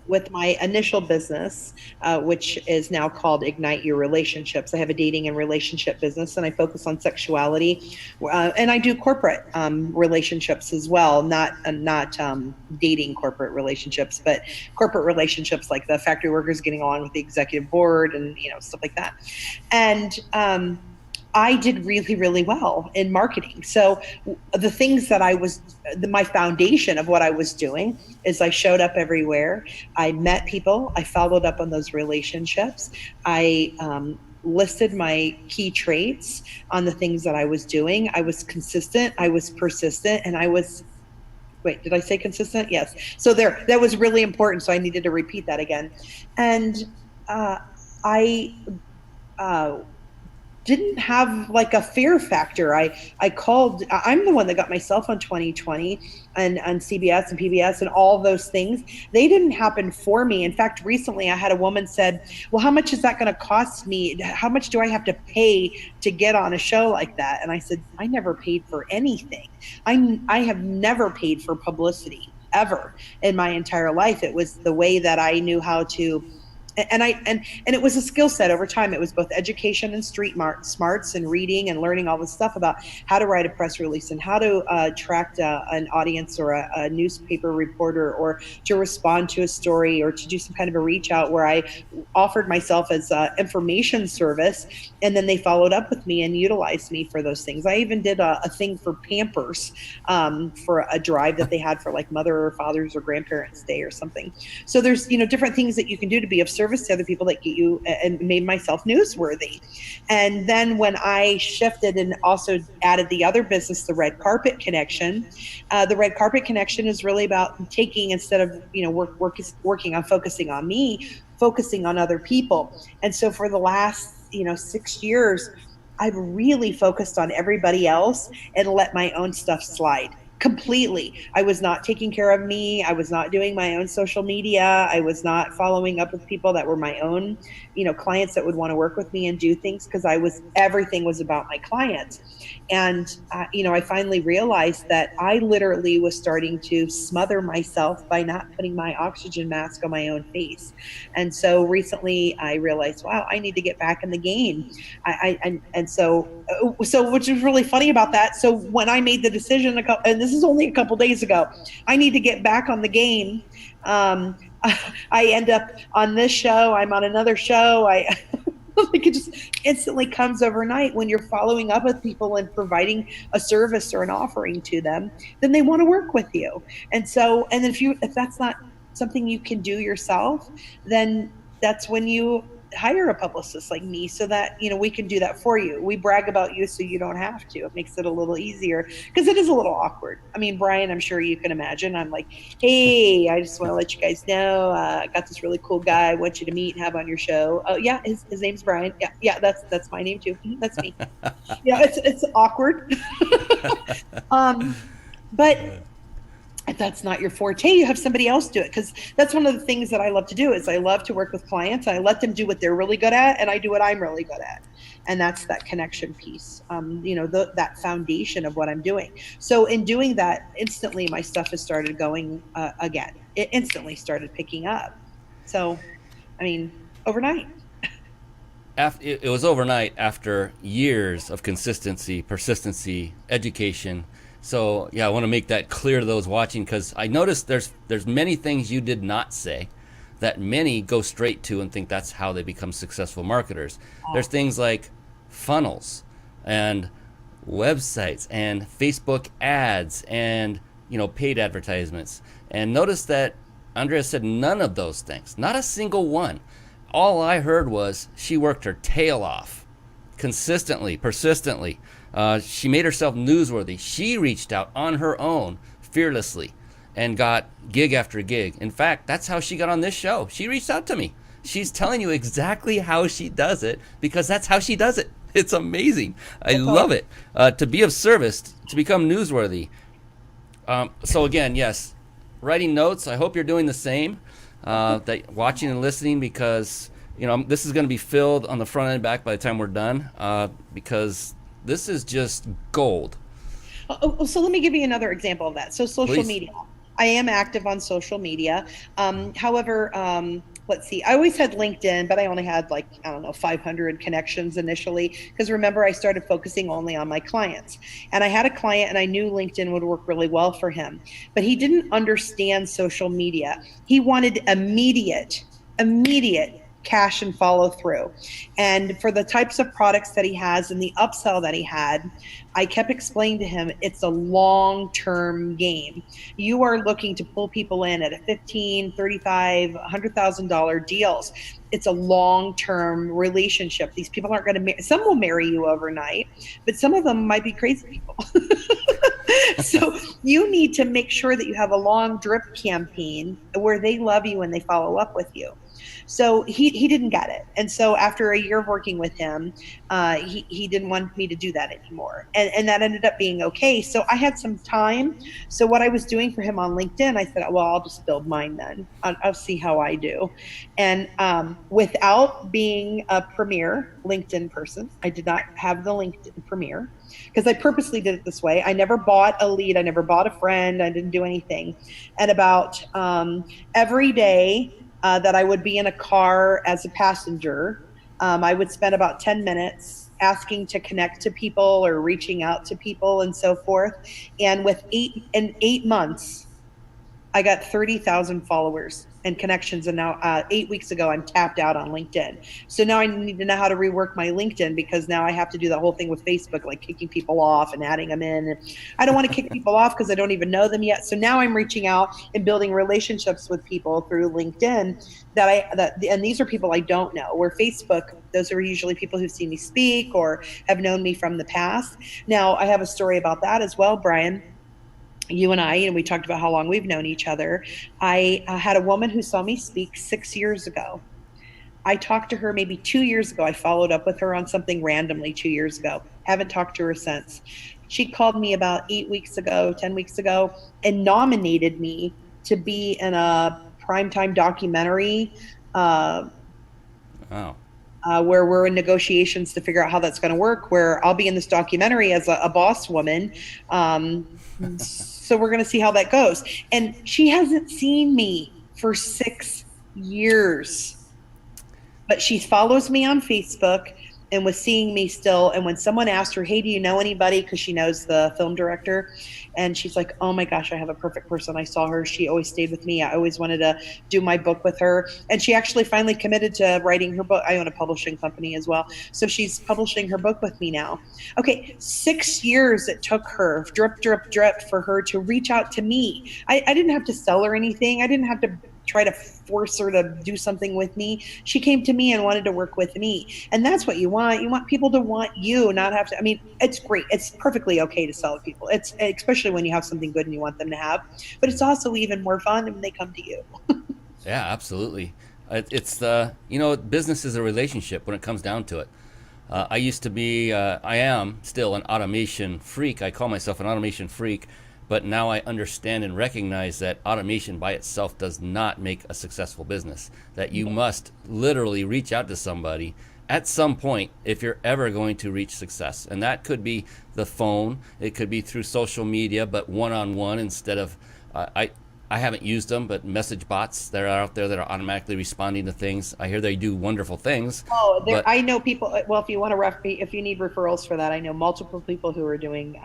with my initial business, which is now called Ignite Your Relationships, I have a dating and relationship business, and I focus on sexuality, and I do corporate relationships as well, not dating corporate relationships, but corporate relationships like the factory workers getting along with the executive board and stuff like that. And I did really, really well in marketing. So the things that my foundation of what I was doing is I showed up everywhere. I met people. I followed up on those relationships. I listed my key traits on the things that I was doing. I was consistent. I was persistent. And I was, wait, did I say consistent? Yes. So that was really important. So I needed to repeat that again. And I didn't have like a fear factor. I called, I'm the one that got myself on 2020 and on CBS and PBS and all those things. They didn't happen for me. In fact, recently I had a woman said, well, how much is that going to cost me? How much do I have to pay to get on a show like that? And I said, I never paid for anything. I have never paid for publicity ever in my entire life. It was the way that I knew how to. And it was a skill set over time. It was both education and street smarts and reading and learning all this stuff about how to write a press release and how to attract an audience or a newspaper reporter, or to respond to a story, or to do some kind of a reach out where I offered myself as an information service, and then they followed up with me and utilized me for those things. I even did a thing for Pampers for a drive that they had for like Mother or Father's or Grandparents' Day or something. So there's different things that you can do to be of service service to other people that get you and made myself newsworthy. And then when I shifted and also added the other business, the Red Carpet Connection, the Red Carpet Connection is really about taking, instead of, working on focusing on me, focusing on other people. And so for the last, 6 years, I've really focused on everybody else and let my own stuff slide completely. I was not taking care of me. I was not doing my own social media. I was not following up with people that were my own, clients that would want to work with me and do things, because everything was about my clients. And, I finally realized that I literally was starting to smother myself by not putting my oxygen mask on my own face. And so recently I realized, wow, I need to get back in the game. So which is really funny about that. So when I made the decision, and this is only a couple days ago, I need to get back on the game. I end up on this show. I'm on another show. Like, it just instantly comes overnight. When you're following up with people and providing a service or an offering to them, then they want to work with you. And then if that's not something you can do yourself, then that's when you hire a publicist like me, so that we can do that for you. We brag about you so you don't have to. It makes it a little easier, because it is a little awkward. I mean, Brian, I'm sure you can imagine, I'm like, hey, I just want to let you guys know, I got this really cool guy I want you to meet and have on your show. Oh yeah, his name's Brian. Yeah, that's my name too. That's me. It's awkward. But if that's not your forte, you have somebody else do it, because that's one of the things that I love to do. Is I love to work with clients. I let them do what they're really good at, and I do what I'm really good at, and that's that connection piece. That foundation of what I'm doing. So in doing that, instantly my stuff has started going again. It instantly started picking up. So, I mean, overnight. It was overnight after years of consistency, persistency, education. So yeah, I want to make that clear to those watching, because I noticed there's many things you did not say that many go straight to and think that's how they become successful marketers. There's things like funnels and websites and Facebook ads and paid advertisements. And notice that Andrea said none of those things, not a single one. All I heard was she worked her tail off consistently, persistently. She made herself newsworthy. She reached out on her own, fearlessly, and got gig after gig. In fact, that's how she got on this show. She reached out to me. She's telling you exactly how she does it, because that's how she does it. It's amazing. I love it. To be of service, to become newsworthy. So again, yes, writing notes. I hope you're doing the same, that watching and listening, because this is going to be filled on the front and back by the time we're done, because this is just gold. So let me give you another example of that. So social media. I am active on social media. However, let's see. I always had LinkedIn, but I only had 500 connections initially. Because remember, I started focusing only on my clients. And I had a client and I knew LinkedIn would work really well for him. But he didn't understand social media. He wanted immediate cash and follow through. And for the types of products that he has and the upsell that he had, I kept explaining to him, it's a long-term game. You are looking to pull people in at a $15,000, $35,000, $100,000 deals. It's a long-term relationship. These people aren't going to some will marry you overnight, but some of them might be crazy people. So you need to make sure that you have a long drip campaign where they love you and they follow up with you. So he didn't get it. And so after a year of working with him, he didn't want me to do that anymore. And that ended up being okay. So I had some time. So what I was doing for him on LinkedIn, I said, well, I'll just build mine then. I'll see how I do. And without being a premier LinkedIn person, I did not have the LinkedIn premier, because I purposely did it this way. I never bought a lead. I never bought a friend. I didn't do anything. And about every day that I would be in a car as a passenger, I would spend about 10 minutes asking to connect to people or reaching out to people and so forth. And with 8 months, I got 30,000 followers and connections. And now 8 weeks ago, I'm tapped out on LinkedIn. So now I need to know how to rework my LinkedIn, because now I have to do the whole thing with Facebook, like kicking people off and adding them in. And I don't want to kick people off because I don't even know them yet. So now I'm reaching out and building relationships with people through LinkedIn and these are people I don't know. Where Facebook, those are usually people who've seen me speak or have known me from the past. Now, I have a story about that as well, Brian. You and we talked about how long we've known each other. I had a woman who saw me speak 6 years ago. I talked to her maybe 2 years ago. I followed up with her on something randomly 2 years ago. Haven't talked to her since. She called me about 8 weeks ago, 10 weeks ago, and nominated me to be in a primetime documentary. Wow. Where we're in negotiations to figure out how that's going to work, where I'll be in this documentary as a boss woman. So we're going to see how that goes. And she hasn't seen me for 6 years, but she follows me on Facebook and was seeing me still. And when someone asked her, hey, do you know anybody? Because she knows the film director. And she's like, oh my gosh, I have a perfect person. I saw her. She always stayed with me. I always wanted to do my book with her. And she actually finally committed to writing her book. I own a publishing company as well. So she's publishing her book with me now. Okay, 6 years it took her, drip, drip, drip, for her to reach out to me. I didn't have to sell her anything. I didn't have to try to force her to do something with me. She came to me and wanted to work with me. And that's what you want. You want people to want you, not have to. I mean, it's great. It's perfectly okay to sell to people. It's especially when you have something good and you want them to have. But it's also even more fun when they come to you. Yeah, absolutely. It's business is a relationship when it comes down to it. I used to be, I am still an automation freak. I call myself an automation freak. But now I understand and recognize that automation by itself does not make a successful business. That you must literally reach out to somebody at some point if you're ever going to reach success. And that could be the phone. It could be through social media, but one-on-one instead of, I haven't used them, but message bots that are out there that are automatically responding to things. I hear they do wonderful things. Oh, I know people. Well, if you want to if you need referrals for that, I know multiple people who are doing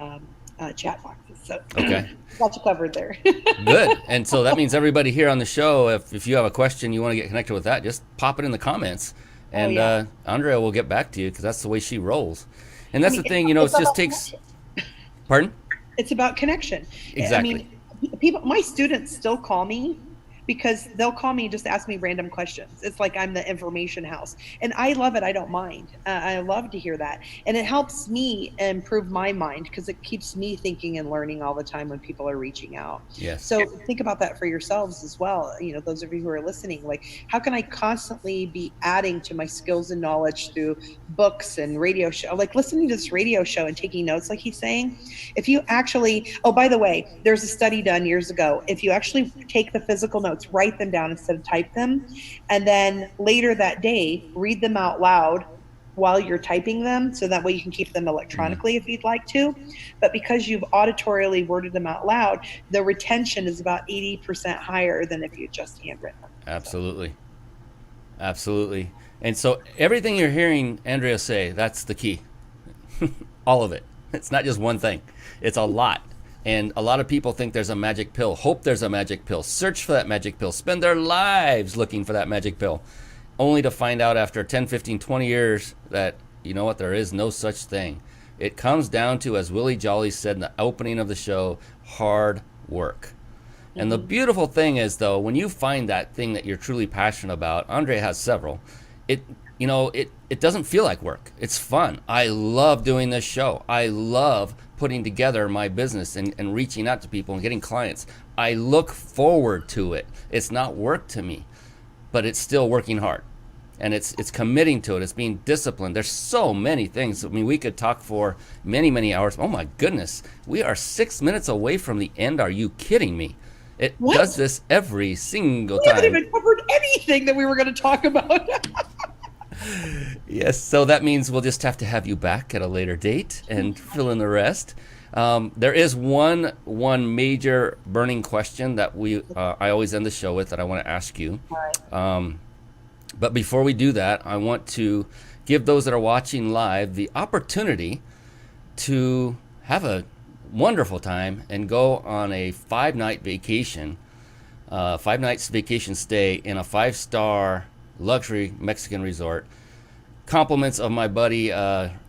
chat boxes. So okay, got you covered there. Good. And so that means everybody here on the show, if you have a question, you want to get connected with that, just pop it in the comments, and Andrea will get back to you, because that's the way she rolls. And that's the thing, it just takes. Connection. Pardon? It's about connection. Exactly. My students still call me, because they'll call me and just ask me random questions. It's like I'm the information house. And I love it. I don't mind. I love to hear that. And it helps me improve my mind, because it keeps me thinking and learning all the time when people are reaching out. Yes. So think about that for yourselves as well. Those of you who are listening, like, how can I constantly be adding to my skills and knowledge through books and radio show, like listening to this radio show and taking notes, like he's saying. If you actually, oh, by the way, there's a study done years ago. If you actually take the physical notes, write them down instead of type them, and then later that day read them out loud while you're typing them, so that way you can keep them electronically if you'd like to. But because you've auditorially worded them out loud, the retention is about 80% higher than if you just handwritten them. Absolutely. Absolutely. And so everything you're hearing Andrea say, that's the key. All of it. It's not just one thing. It's a lot. And a lot of people think there's a magic pill, hope there's a magic pill, search for that magic pill, spend their lives looking for that magic pill, only to find out after 10, 15, 20 years that, you know what, there is no such thing. It comes down to, as Willy Jolly said in the opening of the show, hard work. Mm-hmm. And the beautiful thing is, though, when you find that thing that you're truly passionate about, Andrea has several, it doesn't feel like work. It's fun. I love doing this show. I love putting together my business and reaching out to people and getting clients. I look forward to it. It's not work to me, but it's still working hard. And it's committing to it. It's being disciplined. There's so many things. I mean, we could talk for many, many hours. Oh my goodness. We are 6 minutes away from the end. Are you kidding me? It does this every single time. We haven't even covered anything that we were going to talk about. Yes, so that means we'll just have to have you back at a later date and fill in the rest. There is one major burning question that I always end the show with that I want to ask you. But before we do that, I want to give those that are watching live the opportunity to have a wonderful time and go on a 5-night vacation 5 nights vacation stay in a 5-star luxury Mexican resort. Compliments of my buddy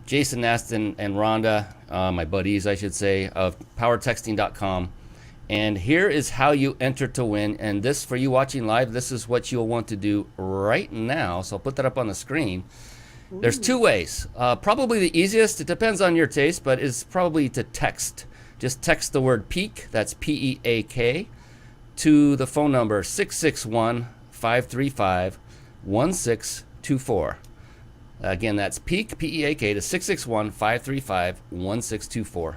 Jason Naston and Rhonda, my buddies, I should say, of powertexting.com. And here is how you enter to win. And this, for you watching live, this is what you'll want to do right now. So I'll put that up on the screen. Ooh. There's 2 ways. Probably the easiest, it depends on your taste, but is probably to text. Just text the word PEAK, that's PEAK, to the phone number 661-535-1624. Again, that's PEAK, P-E-A-K, to 661-535-1624.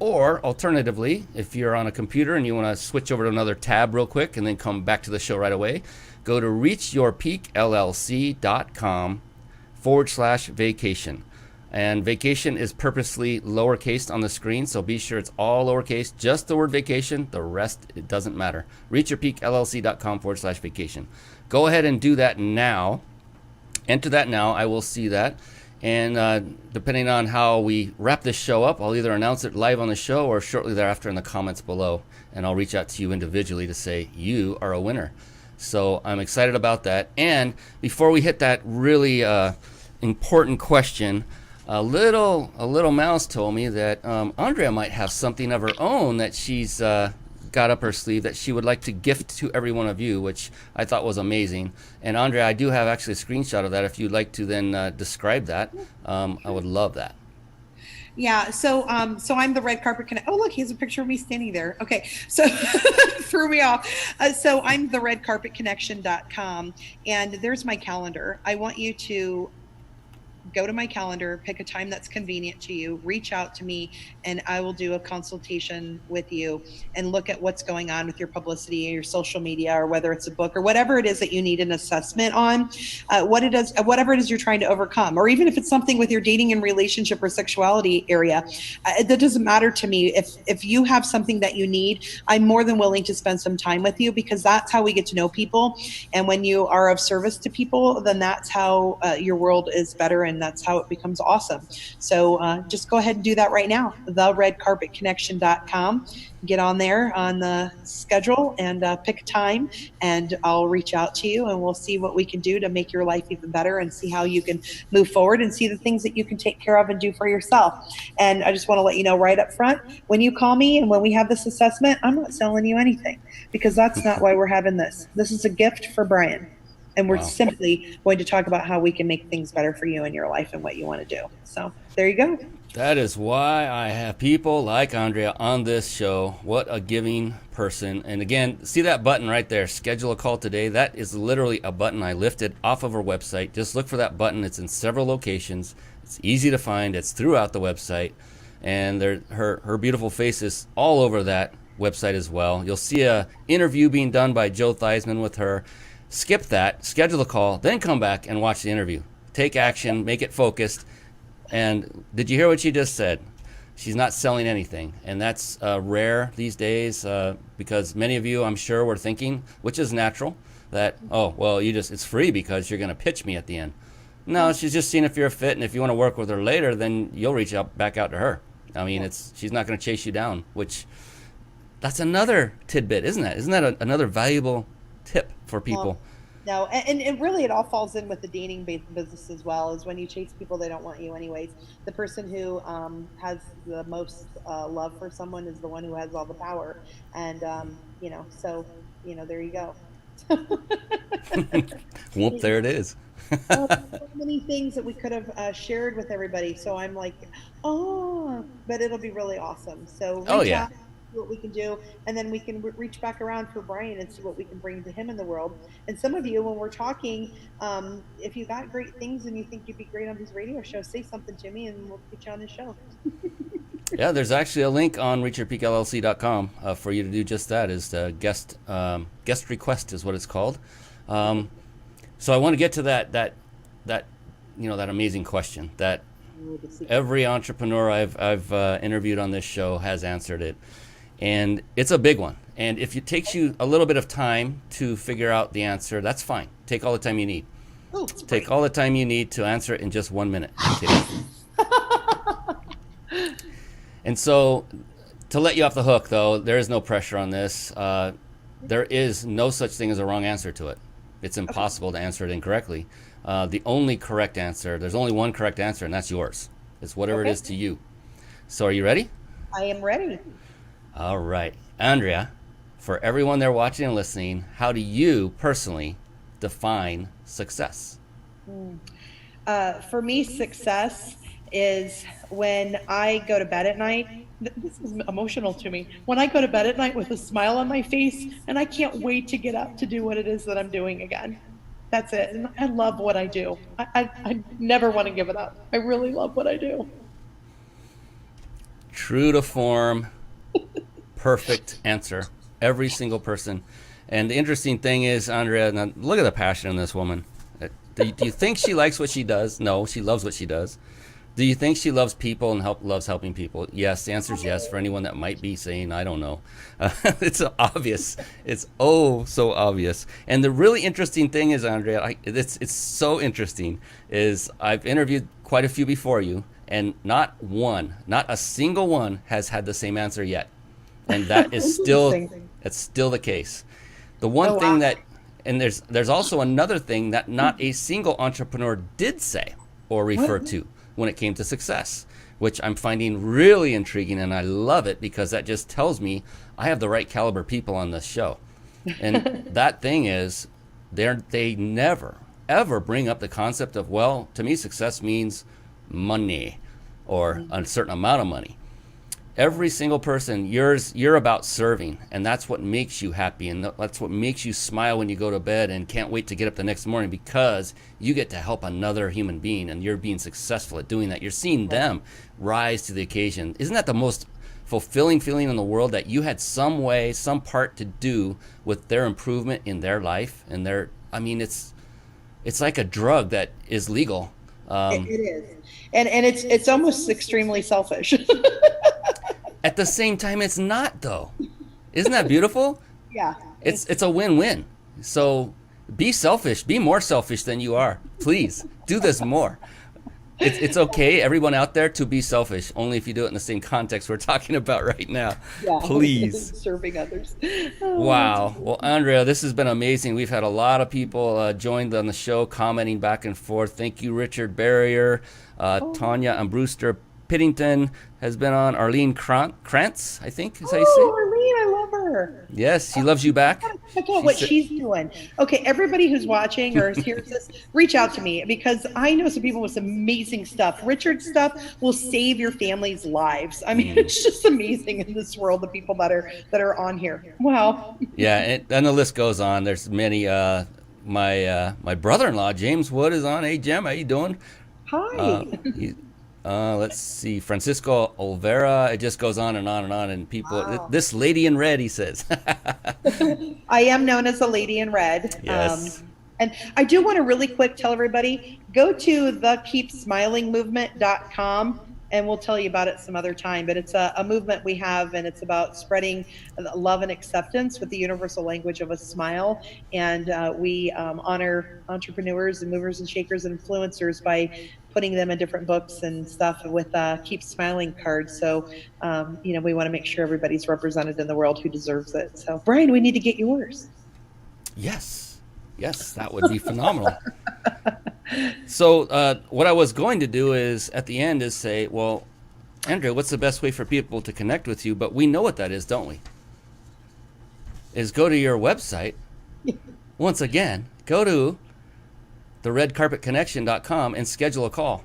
Or alternatively, if you're on a computer and you want to switch over to another tab real quick and then come back to the show right away, go to reachyourpeakllc.com/vacation. And vacation is purposely lowercase on the screen, so be sure it's all lowercase, just the word vacation. The rest, it doesn't matter. reachyourpeakllc.com/vacation. Go ahead and do that now. Enter that now. I will see that. And depending on how we wrap this show up, I'll either announce it live on the show or shortly thereafter in the comments below. And I'll reach out to you individually to say you are a winner. So I'm excited about that. And before we hit that really important question, a little mouse told me that Andrea might have something of her own that she's got up her sleeve that she would like to gift to every one of you, which I thought was amazing. And Andrea, I do have actually a screenshot of that. If you'd like to then describe that, I would love that. Yeah, so I'm the red carpet connect. Oh, look, he has a picture of me standing there. Okay, so threw me off. So I'm the redcarpetconnection.com, and there's my calendar. I want you to go to my calendar, pick a time that's convenient to you, reach out to me, and I will do a consultation with you and look at what's going on with your publicity, your social media, or whether it's a book or whatever it is that you need an assessment on, whatever it is you're trying to overcome, or even if it's something with your dating and relationship or sexuality area. That doesn't matter to me. If you have something that you need, I'm more than willing to spend some time with you, because that's how we get to know people. And when you are of service to people, then that's how your world is better, and that's how it becomes awesome. So just go ahead and do that right now. theredcarpetconnection.com. Get on there on the schedule and pick a time, and I'll reach out to you, and we'll see what we can do to make your life even better, and see how you can move forward and see the things that you can take care of and do for yourself. And I just want to let you know right up front, when you call me and when we have this assessment, I'm not selling you anything, because that's not why we're having this. This is a gift for Brian. And we're simply going to talk about how we can make things better for you in your life and what you want to do. So there you go. That is why I have people like Andrea on this show. What a giving person. And again, see that button right there, schedule a call today. That is literally a button I lifted off of her website. Just look for that button. It's in several locations. It's easy to find. It's throughout the website. And her beautiful face is all over that website as well. You'll see a interview being done by Joe Theismann with her. Skip that, schedule a call, then come back and watch the interview. Take action, make it focused. And did you hear what she just said? She's not selling anything. And that's rare these days, because many of you, I'm sure, were thinking, which is natural, that, oh, well, it's free because you're going to pitch me at the end. No, she's just seeing if you're a fit, and if you want to work with her later, then you'll reach out back out to her. I mean, she's not going to chase you down, which that's another tidbit, isn't that? Isn't that another valuable tip for people? No, and really it all falls in with the dating business as well, is when you chase people, they don't want you anyways. The person who has the most love for someone is the one who has all the power. And, so, there you go. Whoop, there it is. So many things that we could have shared with everybody. So I'm like, but it'll be really awesome. So reach out, see what we can do, and then we can reach back around for Brian and see what we can bring to him in the world. And some of you, when we're talking, if you got great things and you think you'd be great on his radio show, say something to me and we'll get you on his show. Yeah, there's actually a link on reachyourpeakllc.com for you to do just that. Is guest request is what it's called. So I want to get to that amazing question that every entrepreneur I've interviewed on this show has answered it, and it's a big one. And if it takes you a little bit of time to figure out the answer, that's fine. Take all the time you need. Take all the time you need to answer it in just 1 minute. And so, to let you off the hook, though, there is no pressure on this. there is no such thing as a wrong answer to it. It's impossible to answer it incorrectly. The only correct answer, there's only one correct answer, and that's yours. It's whatever it is to you. So are you ready? I am ready. All right. Andrea, for everyone there watching and listening, how do you personally define success? For me, success is when I go to bed at night. This is emotional to me. When I go to bed at night with a smile on my face and I can't wait to get up to do what it is that I'm doing again. That's it. And I love what I do. I never want to give it up. I really love what I do. True to form, perfect answer. Every single person. And the interesting thing is, Andrea, now look at the passion in this woman. Do you think she likes what she does? No, she loves what she does. Do you think she loves people and loves helping people? Yes, the answer is yes, for anyone that might be saying, I don't know. It's obvious. It's so obvious. And the really interesting thing is, Andrea, it's so interesting, is I've interviewed quite a few before you, and not a single one has had the same answer yet. And that is still the case. The one thing that, and there's also another thing that not a single entrepreneur did say or refer to when it came to success, which I'm finding really intriguing, and I love it because that just tells me I have the right caliber people on this show. And that thing is, they never, ever bring up the concept of, well, to me, success means money or a certain amount of money. Every single person, you're about serving, and that's what makes you happy, and that's what makes you smile when you go to bed and can't wait to get up the next morning, because you get to help another human being, and you're being successful at doing that. You're seeing them rise to the occasion. Isn't that the most fulfilling feeling in the world, that you had some way, some part to do with their improvement in their life and it's like a drug that is legal. It is, and it's almost extremely selfish. At the same time, it's not, though. Isn't that beautiful? Yeah. It's a win-win. So be selfish. Be more selfish than you are. Please do this more. It's okay, everyone out there, to be selfish, only if you do it in the same context we're talking about right now. Yeah. Please. Serving others. Wow. Well, Andrea, this has been amazing. We've had a lot of people joined on the show, commenting back and forth. Thank you, Richard Barrier, Tanya and Brewster Piddington has been on. Arlene Krantz, I think is how you say it. Arlene, I love her. Yes, she loves you back. Check out what she's doing. Okay, everybody who's watching or hears this, reach out to me, because I know some people with some amazing stuff. Richard's stuff will save your family's lives. I mean, it's just amazing in this world, the people that are on here. Wow. Yeah, and the list goes on. There's many. My brother-in-law James Wood is on. Hey, Jim, how you doing? Hi. Let's see, Francisco Olvera. It just goes on and on and on. And people, this lady in red, he says. I am known as a lady in red. Yes. And I do want to really quick tell everybody, go to thekeepsmilingmovement.com, and we'll tell you about it some other time. But it's a movement we have, and it's about spreading love and acceptance with the universal language of a smile. And we honor entrepreneurs and movers and shakers and influencers by putting them in different books and stuff with Keep Smiling cards. So, we want to make sure everybody's represented in the world who deserves it. So, Brian, we need to get yours. Yes, that would be phenomenal. So what I was going to do is, at the end, is say, well, Andrea, what's the best way for people to connect with you? But we know what that is, don't we? Is go to your website. Once again, go to theredcarpetconnection.com and schedule a call.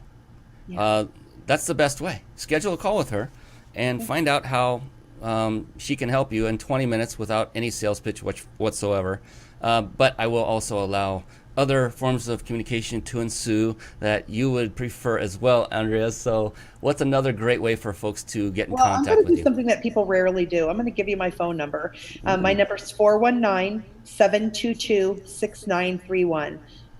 Yeah. That's the best way. Schedule a call with her and find out how she can help you in 20 minutes without any sales pitch whatsoever. But I will also allow other forms of communication to ensue that you would prefer as well, Andrea. So what's another great way for folks to get in contact with you? I'm going to do something that people rarely do. I'm going to give you my phone number. My number is 419-722-6931.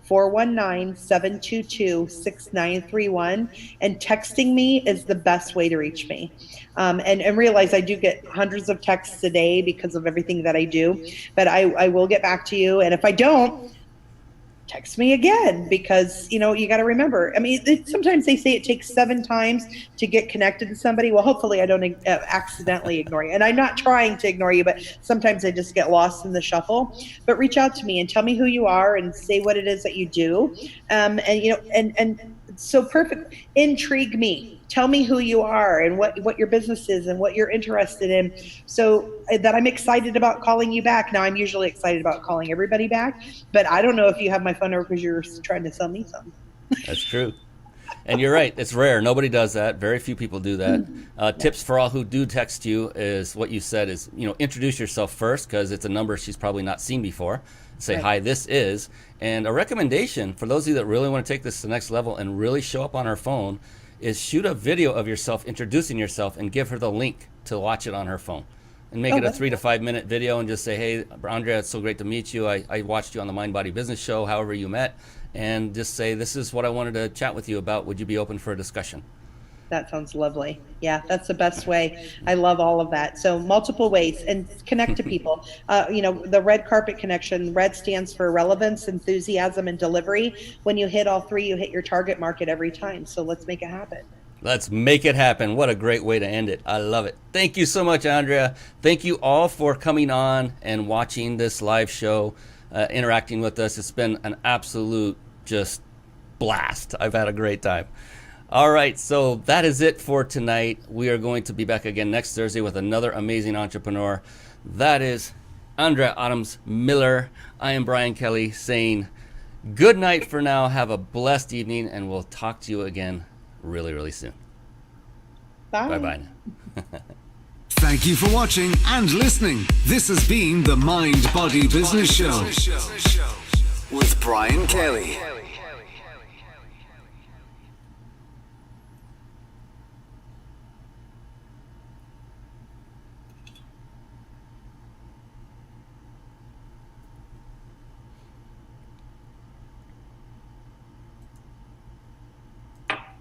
419-722-6931, and texting me is the best way to reach me. And realize I do get hundreds of texts a day because of everything that I do, but I will get back to you. And if I don't, text me again, because you got to remember, I mean, sometimes they say it takes 7 times to get connected to somebody. Well, hopefully I don't accidentally ignore you, and I'm not trying to ignore you, but sometimes I just get lost in the shuffle. But reach out to me and tell me who you are and say what it is that you do, and so perfect, intrigue me. Tell me who you are and what your business is and what you're interested in, so that I'm excited about calling you back. Now, I'm usually excited about calling everybody back, but I don't know if you have my phone number because you're trying to sell me something. That's true. And you're right. It's rare. Nobody does that. Very few people do that. Tips for all who do text you is what you said is, introduce yourself first, because it's a number she's probably not seen before. Say, right. Hi, this is. And a recommendation for those of you that really want to take this to the next level and really show up on her phone is shoot a video of yourself introducing yourself and give her the link to watch it on her phone. And make it a 3 to 5 minute video and just say, hey, Andrea, it's so great to meet you. I watched you on the Mind Body Business Show, however you met. And just say, this is what I wanted to chat with you about. Would you be open for a discussion? That sounds lovely. Yeah, that's the best way. I love all of that. So multiple ways, and connect to people. The red carpet connection. Red stands for relevance, enthusiasm, and delivery. When you hit all 3, you hit your target market every time. So let's make it happen. Let's make it happen. What a great way to end it. I love it. Thank you so much, Andrea. Thank you all for coming on and watching this live show, interacting with us. It's been an absolute just blast. I've had a great time. All right, so that is it for tonight. We are going to be back again next Thursday with another amazing entrepreneur. That is Andrea Adams Miller. I am Brian Kelly saying good night for now. Have a blessed evening, and we'll talk to you again really, really soon. Bye. Bye-bye. Thank you for watching and listening. This has been the Mind Body Business Show with Brian Kelly.